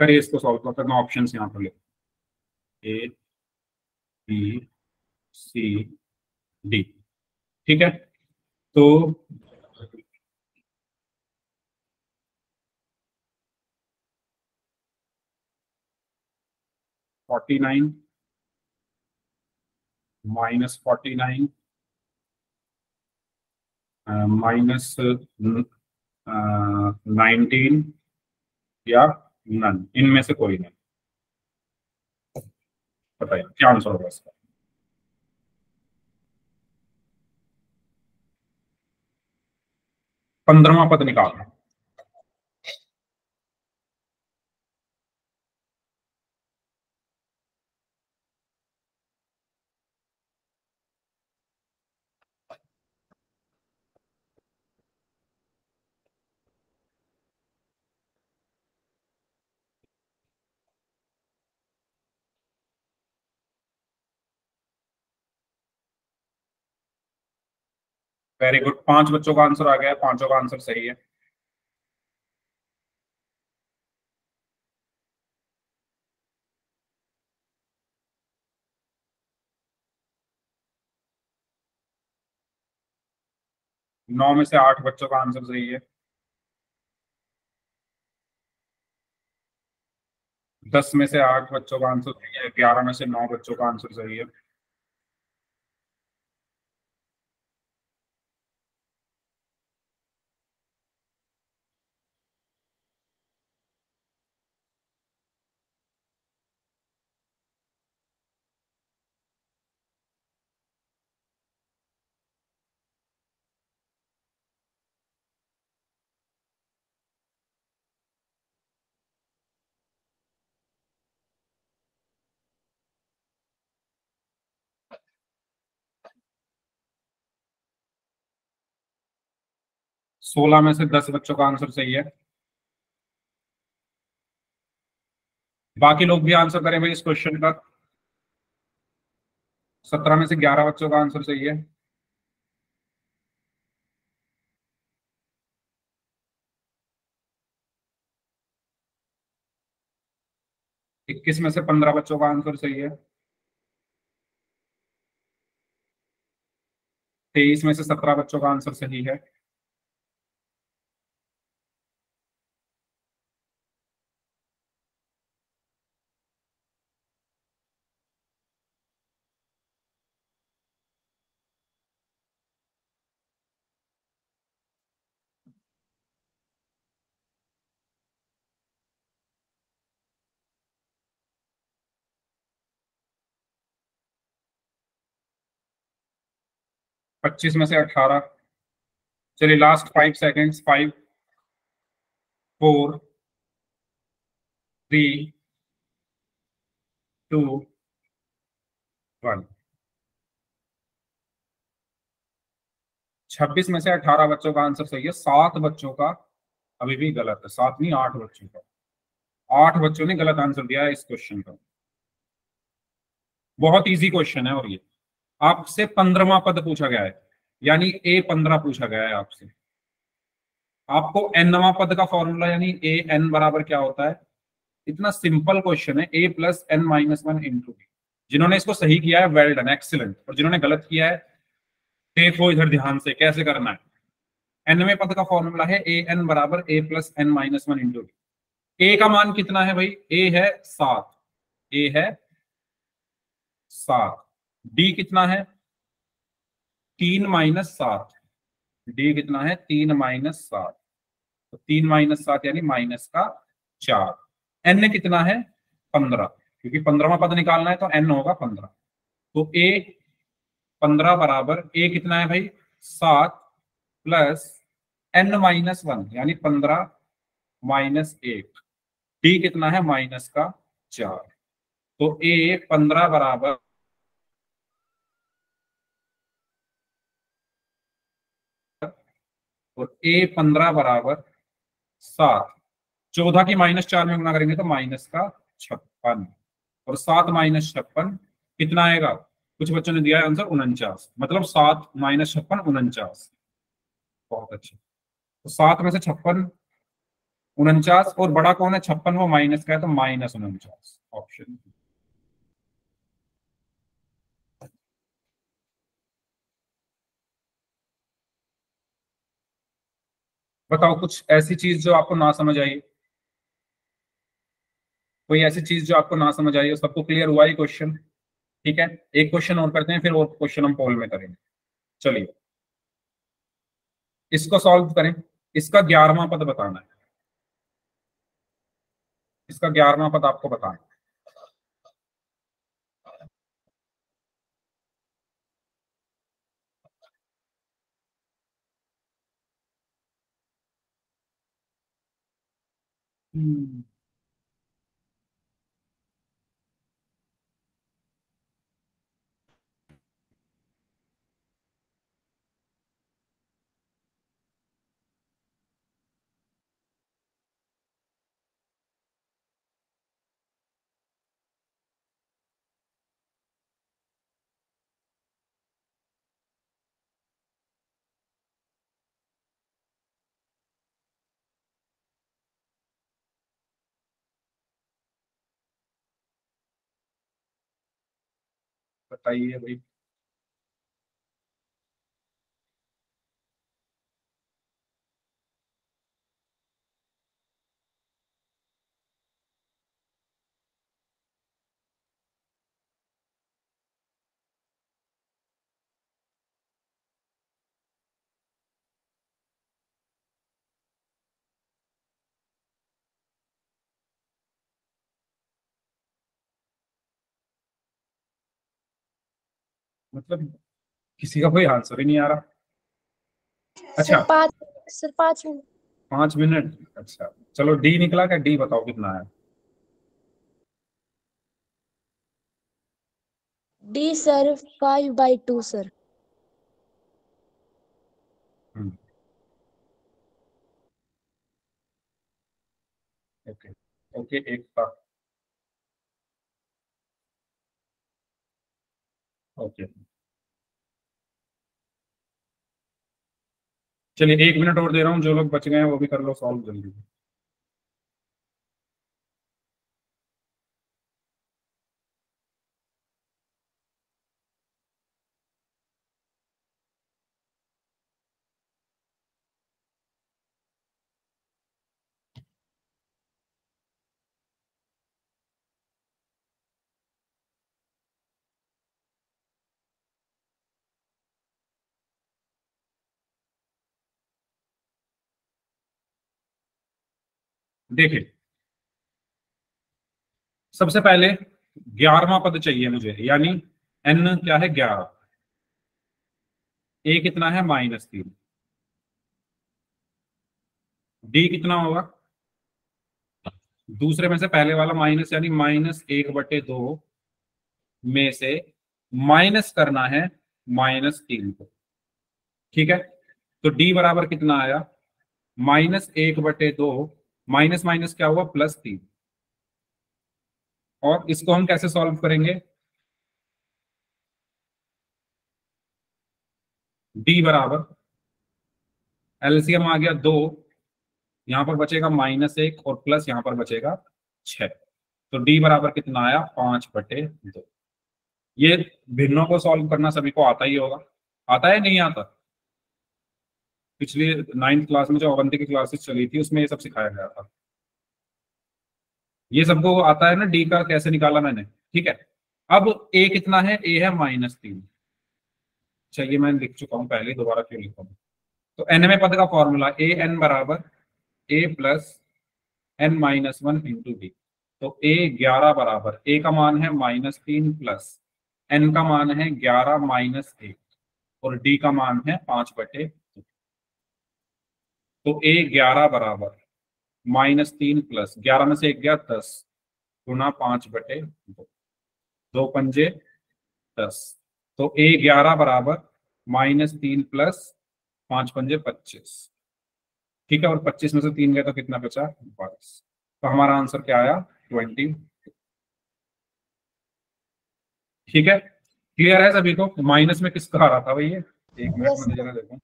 करिए इसको सॉल्व करना, ऑप्शंस यहाँ पर लिख, A B C D, ठीक है? तो 49 -49 -19 या नन, इनमें से कोई नहीं। बताइए क्या आंसर होगा इसका? 15वां पद निकालना। वेरी गुड, 5 बच्चों का आंसर आ गया है, पांचों का आंसर सही है। नौ में से 8 बच्चों का आंसर सही है। 10 में से 8 बच्चों का आंसर सही है। 11 में से 9 बच्चों का आंसर सही है। सोलह में से 10 बच्चों का आंसर सही है। बाकी लोग भी आंसर करें भाई इस क्वेश्चन का। 17 में से 11 बच्चों का आंसर सही है। 21 में से 15 बच्चों का आंसर सही है। 23 में से 17 बच्चों का आंसर सही है। 25 में से 18। चलिए लास्ट 5 सेकेंड्स। 5, 4, 3, 2, 1। 26 में से 18 बच्चों का आंसर सही है। 7 बच्चों का अभी भी गलत है। 7 नहीं, 8 बच्चों का। 8 बच्चों ने गलत आंसर दिया है इस क्वेश्चन का। बहुत इजी क्वेश्चन है और ये आपसे 15वां पद पूछा गया है, यानी A15 पूछा गया है आपसे। आपको nवां पद का फॉर्मूला यानी ए एन बराबर क्या होता है। इतना सिंपल क्वेश्चन है, A+n-1 × जिन्होंने इसको सही किया है वेल डन, एक्सीलेंट। और जिन्होंने गलत किया है देखो इधर ध्यान से कैसे करना है। nवें पद का फॉर्मूला है an बराबर A+n-1 × ए का मान कितना है भाई। ए है 7। ए है 7। डी कितना है 3 - 7। डी कितना है 3 - 7। तो 3 - 7 यानी माइनस का 4। एन कितना है 15, क्योंकि 15वां पद निकालना है तो एन होगा 15। तो A15 बराबर ए कितना है भाई 7 प्लस n-1 यानी 15 - 1। डी कितना है -का 4। तो A15 बराबर और A15 बराबर 7। 14 की -4 में गुना करेंगे तो -का 56। और 7 - 56 कितना आएगा। कुछ बच्चों ने दिया है आंसर 49, मतलब 7 - 56 49। बहुत अच्छे। तो 7 में से 56 49, और बड़ा कौन है 56, वो माइनस का है तो -49 ऑप्शन। बताओ कुछ ऐसी चीज जो आपको ना समझ आई। कोई ऐसी चीज जो आपको ना समझ आई हो। सबको क्लियर हुआ ये क्वेश्चन। ठीक है, एक क्वेश्चन और करते हैं, फिर और क्वेश्चन हम पोल में करेंगे। चलिए इसको सॉल्व करें। इसका 11वां पद बताना है। इसका 11वां पद आपको बताना है। हम्म, बताइए भाई। मतलब किसी का कोई आंसर ही नहीं आ रहा। सर अच्छा, 5 मिनट। 5 मिनट। अच्छा, चलो डी निकला क्या? डी बताओ कितना है। D sir 5/2 sir. Hmm, okay. Okay, एक का। ओके, चलिए 1 मिनट और दे रहा हूँ, जो लोग बच गए हैं वो भी कर लो सॉल्व जल्दी। देखिए, सबसे पहले 11वां पद चाहिए मुझे, यानी एन क्या है? 11। ए कितना है? -3। डी कितना होगा? दूसरे में से पहले वाला माइनस, यानी -1/2 में से माइनस करना है -3 को। ठीक है, तो डी बराबर कितना आया? -1/2, माइनस माइनस क्या हुआ? +3। और इसको हम कैसे सॉल्व करेंगे? डी बराबर, एलसीएम आ गया 2, यहां पर बचेगा -1 और प्लस यहां पर बचेगा 6। तो डी बराबर कितना आया? 5/2। ये भिन्नों को सॉल्व करना सभी को आता ही होगा। आता है नहीं आता? पिछली 9th क्लास में जो अवंती की क्लासेस चली थी उसमें ये सब सिखाया गया था। ये सबको आता है ना, डी का कैसे निकाला मैंने। ठीक है, अब ए कितना है? ए है -3। चलिए मैं लिख चुका हूं पहले, दोबारा क्यों लिखा हूं। तो एन में पद का फॉर्मूला ए एन बराबर ए प्लस n-1 × डी। तो ए 11 बराबर, ए का मान है -3 प्लस एन का मान है 11 - 1 और डी का मान है 5/2। तो ए 11 बराबर -3 प्लस 11 में से 1 गया 10 गुना 5/2, 2 पंजे 10। तो ए 11 बराबर -3 प्लस 5 पंजे 25। ठीक है, और 25 में से 3 गया तो कितना बचा? 22। तो हमारा आंसर क्या आया? 20। ठीक है, क्लियर है सभी को? माइनस में किसका आ रहा था भाई ये? 1 मिनट यस में दे सर। देना, देखो।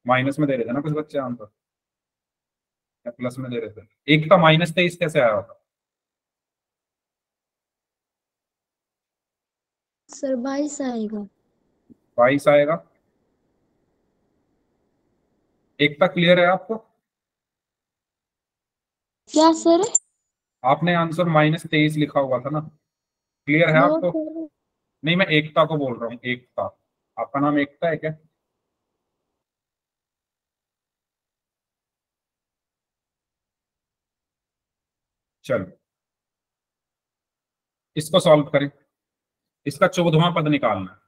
माइनस में दे रहे थे ना कुछ बच्चे आंसर, या प्लस में दे रहे थे? एक का -23 कैसे आया होगा? सर 22 आएगा। 22 आएगा। एक का क्लियर है आपको? क्या सर? आपने आंसर -23 लिखा हुआ था ना, क्लियर है नो आपको? सर। नहीं, मैं एकता को बोल रहा हूँ, एकता। आपका नाम एकता है क्या? चलो, इसको सॉल्व करें। इसका 14वां पद निकालना है।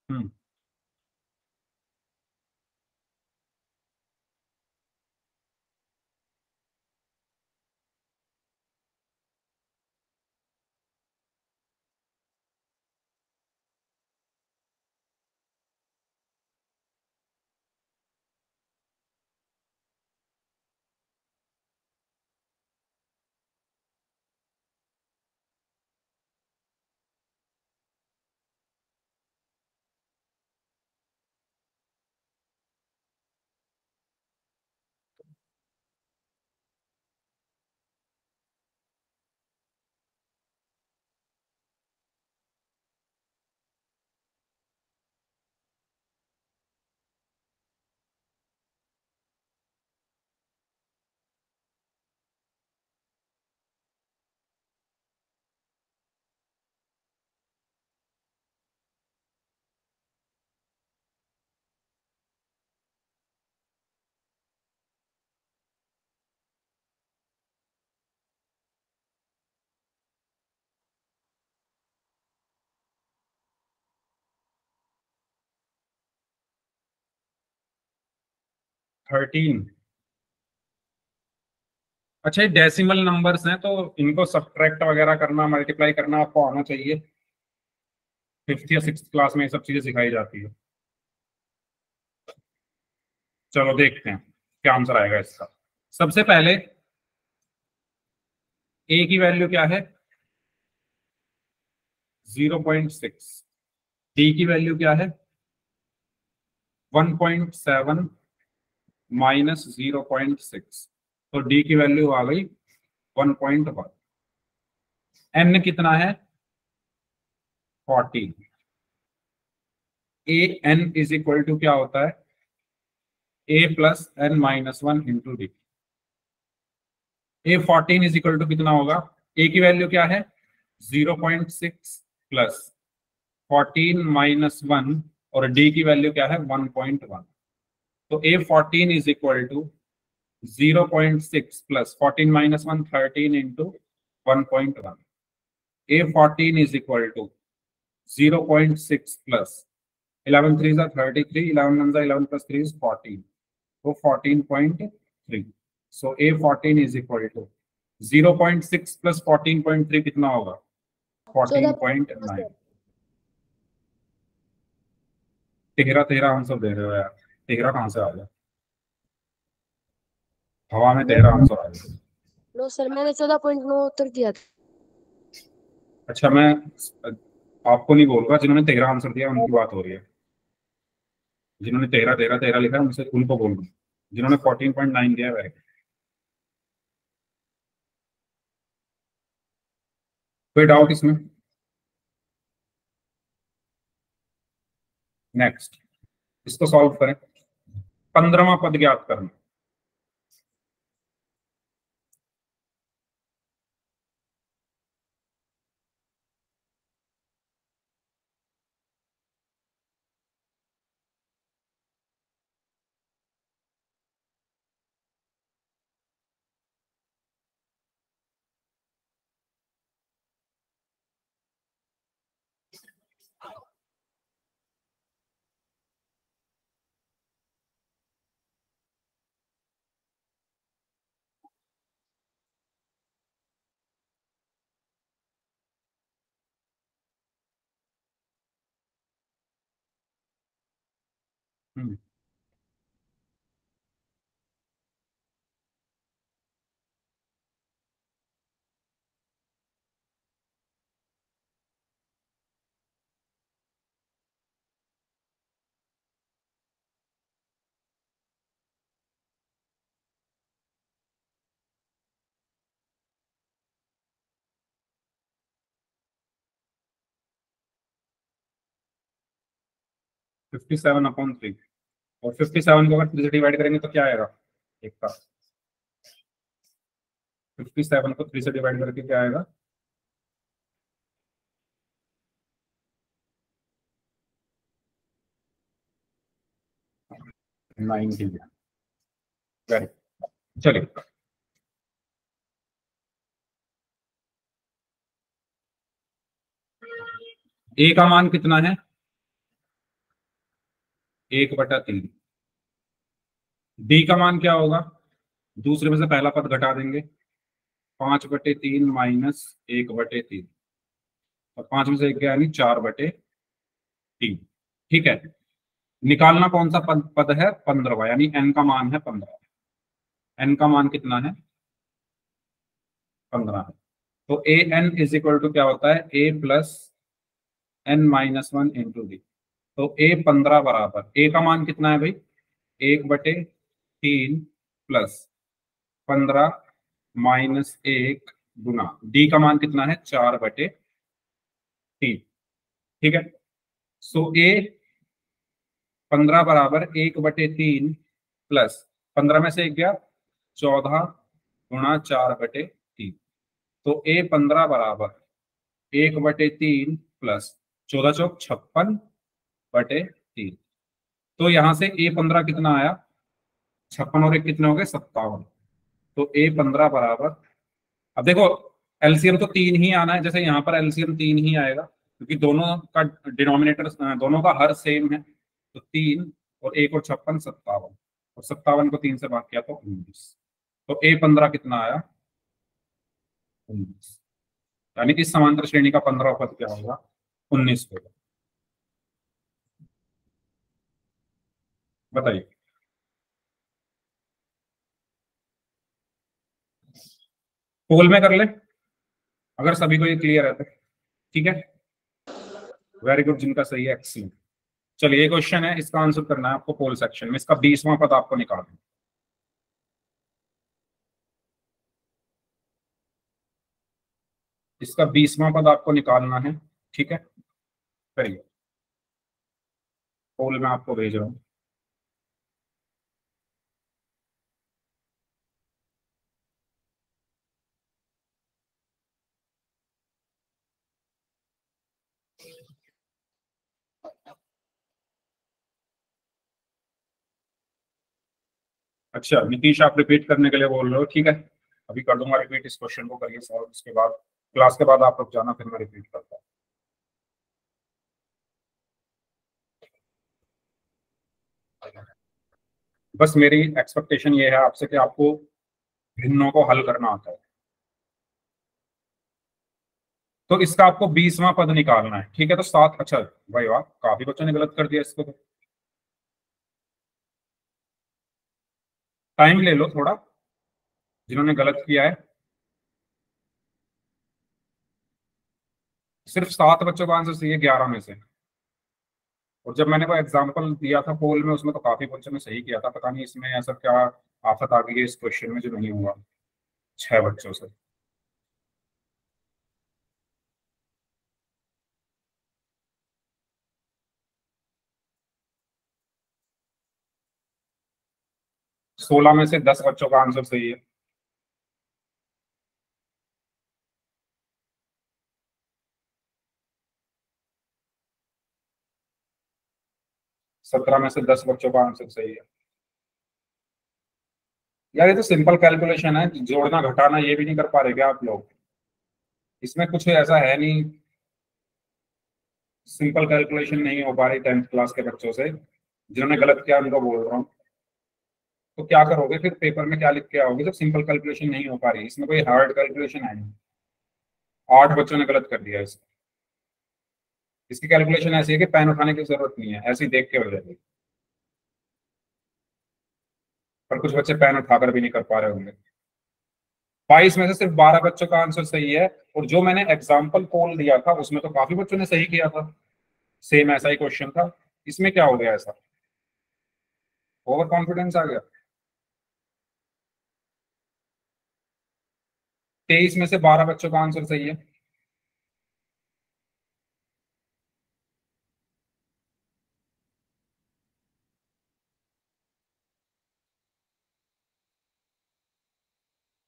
हम्म। थर्टीन। अच्छा, ये डेसिमल नंबर्स हैं तो इनको सब्ट्रैक्ट वगैरह करना, मल्टीप्लाई करना आपको आना चाहिए। फिफ्थ या सिक्स क्लास में ये सब चीजें सिखाई जाती है। चलो देखते हैं क्या आंसर आएगा इसका। सबसे पहले ए की वैल्यू क्या है? 0.6। डी की वैल्यू क्या है? 1.7 -0.6। तो डी की वैल्यू आ गई 1.1। एन कितना है? 40। ए एन इज इक्वल टू क्या होता है? A+n-1 × D। A14 is equal to कितना होगा? ए की वैल्यू क्या है? 0.6 प्लस 14 - 1, और डी की वैल्यू क्या है? 1.1। तो A14 is equal to 0.6 plus 14 - 1, 13 × 1.1। A14 is equal to 0.6 plus 11 3 33, 11 1 11 + 3 = 14, तो 14.3। So A14 is equal to 0.6 plus 14.3 कितना होगा? 14.9। 13 13 आंसर दे रहे हो यार, 13 कहाँ से आ गया? हवा में 13 आंसर आ गया। नो सर, मैंने 14.9 उत्तर दिया था। अच्छा, मैं आपको नहीं बोल रहा, जिन्होंने 13 आंसर दिया उनकी बात हो रही है। जिन्होंने 13 13 13 लिखा है उनसे, उनको बोल रहा हूँ। जिन्होंने 14.9 दिया है वह। कोई डाउट इसमें? नेक्स्ट, इसको सॉल्व करें। 15वां पद ज्ञात करना। हम्म। 57/3। और 57 को अगर 3 से डिवाइड करेंगे तो क्या आएगा? एक का 57 को 3 से डिवाइड करके क्या आएगा? 90। वेरी, चलिए। ए का मान कितना है? 1/3। डी का मान क्या होगा, दूसरे में से पहला पद घटा देंगे, 5/3 माइनस 1/3, और 5 में से 1 गया यानी 4/3। ठीक है, निकालना कौन सा पद है, 15वां, यानी एन का मान है 15। एन का मान कितना है, 15 है। तो ए एन इज इक्वल टू क्या होता है, A plus n-1 into D. तो A15 बराबर, ए का मान कितना है भाई, 1/3 प्लस 15 माइनस 1 गुना डी का मान कितना है, 4/3। ठीक है, सो A15 बराबर 1/3 प्लस 15 में से 1 गया, 14 गुणा 4/3। तो A15 बराबर 1/3 प्लस 14 × 4 = 56/3। तो यहां से A15 कितना आया, 56 और 1 कितने हो गए, 57। तो A15 बराबर, अब देखो एलसीएम तो 3 ही आना है, जैसे यहाँ पर एलसीएम 3 ही आएगा क्योंकि दोनों का डिनोमिनेटर, दोनों का हर सेम है। तो 3 और 1 और 56, 57, और 57 को 3 से भाग किया तो 19। तो A15 कितना आया, 19। यानी कि इस समांतर श्रेणी का 15 पद क्या होगा, 19 होगा। बताइए, पोल में कर ले अगर सभी को ये क्लियर है तो। ठीक है, वेरी गुड, जिनका सही है एक्सीलेंट। चलिए, ये क्वेश्चन है, इसका आंसर करना है आपको पोल सेक्शन में। इसका 20वां पद आपको निकालना, इसका 20वां पद आपको निकालना है। ठीक है, करिए, पोल में आपको भेज रहा हूँ। अच्छा नीतीश, आप रिपीट करने के लिए बोल रहे हो, ठीक है, अभी कर दूंगा रिपीट। इस क्वेश्चन को करिए सॉल्व, उसके बाद क्लास के बाद आप लोग जाना, फिर मैं रिपीट करता हूँ। बस मेरी एक्सपेक्टेशन ये है आपसे कि आपको भिन्नों को हल करना आता है। तो इसका आपको 20वां पद निकालना है। ठीक है, तो 7, अच्छा भाई वाह, काफी बच्चों ने गलत कर दिया इसको। तो टाइम ले लो थोड़ा, जिन्होंने गलत किया है। सिर्फ 7 बच्चों का आंसर सही है 11 में से। और जब मैंने वो एग्जांपल दिया था पोल में, उसमें तो काफी बच्चों ने सही किया था। पता नहीं इसमें ऐसा क्या आफत आ गई है इस क्वेश्चन में जो नहीं हुआ 6 बच्चों से। 16 में से 10 बच्चों का आंसर सही है। 17 में से 10 बच्चों का आंसर सही है। यार ये तो सिंपल कैलकुलेशन है, जोड़ना घटाना ये भी नहीं कर पा रहे क्या आप लोग, इसमें कुछ ऐसा है नहीं। सिंपल कैलकुलेशन नहीं हो पा रही 10th क्लास के बच्चों से, जिन्होंने गलत किया उनको बोल रहा हूँ। तो क्या करोगे फिर, पेपर में क्या लिख के आओगे जब सिंपल कैलकुलेशन नहीं हो पा रही, इसमें कोई हार्ड कैलकुलेशन है नहीं। 8 बच्चों ने गलत कर दिया इसको। इसकी कैलकुलेशन ऐसी है कि पेन उठाने की जरूरत नहीं है, ऐसे ही देख के हो जाएगी। पर कुछ बच्चे पेन उठाकर भी नहीं कर पा रहे होंगे। 22 में से सिर्फ 12 बच्चों का आंसर सही है। और जो मैंने एग्जाम्पल पोल दिया था उसमें तो काफी बच्चों ने सही किया था, सेम ऐसा ही क्वेश्चन था। इसमें क्या हो गया ऐसा, ओवर कॉन्फिडेंस आ गया। 23 में से 12 बच्चों का आंसर सही है।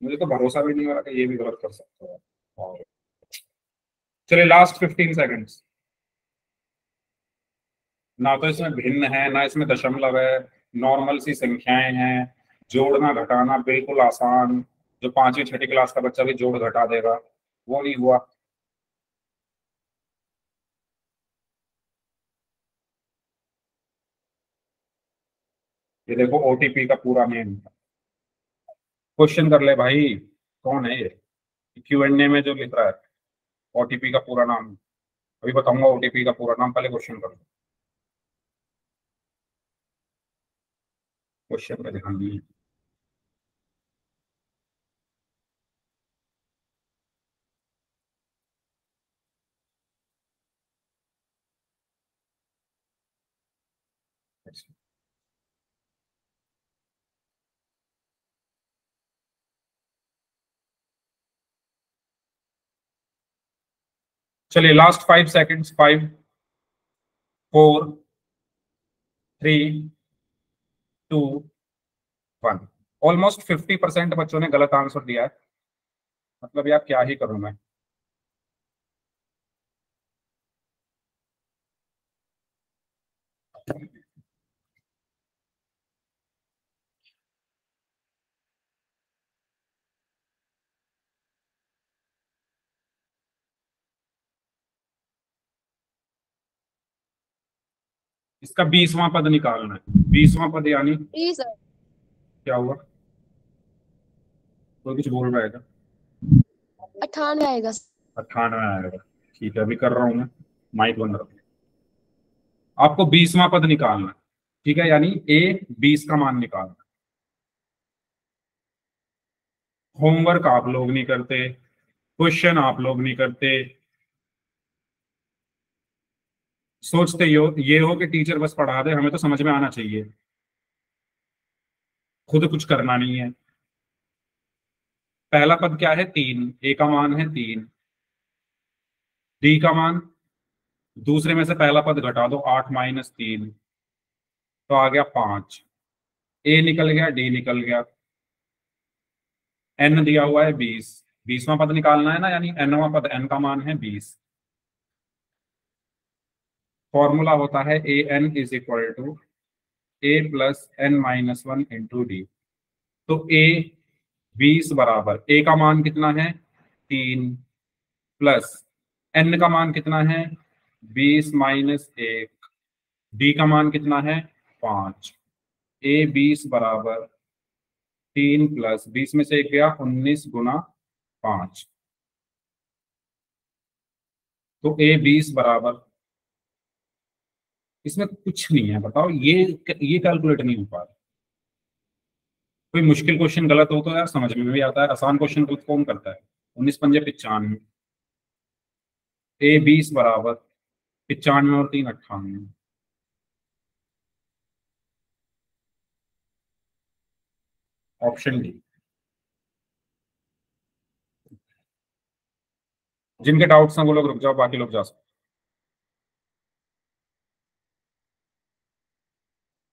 मुझे तो भरोसा भी नहीं हो रहा कि ये भी गलत कर सकता है। और चलिए, लास्ट 15 सेकेंड्स। ना तो इसमें भिन्न है, ना इसमें दशमलव है, नॉर्मल सी संख्याएं हैं। जोड़ना घटाना बिल्कुल आसान, जो 5वीं 6ठी क्लास का बच्चा भी जोड़ घटा देगा, वो नहीं हुआ। ये देखो ओटीपी का पूरा नेम, क्वेश्चन कर ले भाई, कौन है ये Q&A में जो लिख रहा है ओटीपी का पूरा नाम। अभी बताऊंगा ओटीपी का पूरा नाम, पहले क्वेश्चन करो, क्वेश्चन पे ध्यान दीजिए। चलिए लास्ट 5 सेकेंड्स, 5 4 3 2 1। ऑलमोस्ट 50% बच्चों ने गलत आंसर दिया है, मतलब यार क्या ही करूं मैं। इसका 20वां पद निकालना है, 20वां पद यानी जी सर। क्या हुआ, कोई कुछ बोल रहा है क्या? 98 आएगा। 98 आएगा, ठीक है अभी कर रहा हूं मैं, माइक बंद रखो। आपको 20वां पद निकालना है, ठीक है, यानी A 20 का मान निकालना। होमवर्क आप लोग नहीं करते, क्वेश्चन आप लोग नहीं करते, सोचते ये हो कि टीचर बस पढ़ा दे, हमें तो समझ में आना चाहिए, खुद कुछ करना नहीं है। पहला पद क्या है 3, A का मान है 3, D का मान, दूसरे में से पहला पद घटा दो 8 - 3, तो आ गया 5। A निकल गया, D निकल गया, N दिया हुआ है 20, 20वां पद निकालना है ना, यानी Nवां पद, N का मान है 20। फॉर्मूला होता है AN = A + N-1 × D। तो A 20 बराबर A का मान कितना है 3, प्लस N का मान कितना है 20 - 1, D का मान कितना है 5। A 20 बराबर 3 + 20 में से 1 गया 19 × 5, तो A 20 बराबर, इसमें कुछ नहीं है, बताओ ये कैलकुलेट नहीं हो पा रहा। कोई मुश्किल क्वेश्चन गलत हो तो यार समझ में भी आता है, आसान क्वेश्चन गलत कौन करता है। 19 × 5 = 95, A 20 बराबर 95 और 3 98। Option D. जिनके डाउट्स हैं वो लोग रुक जाओ, बाकी लोग जा सकते हैं।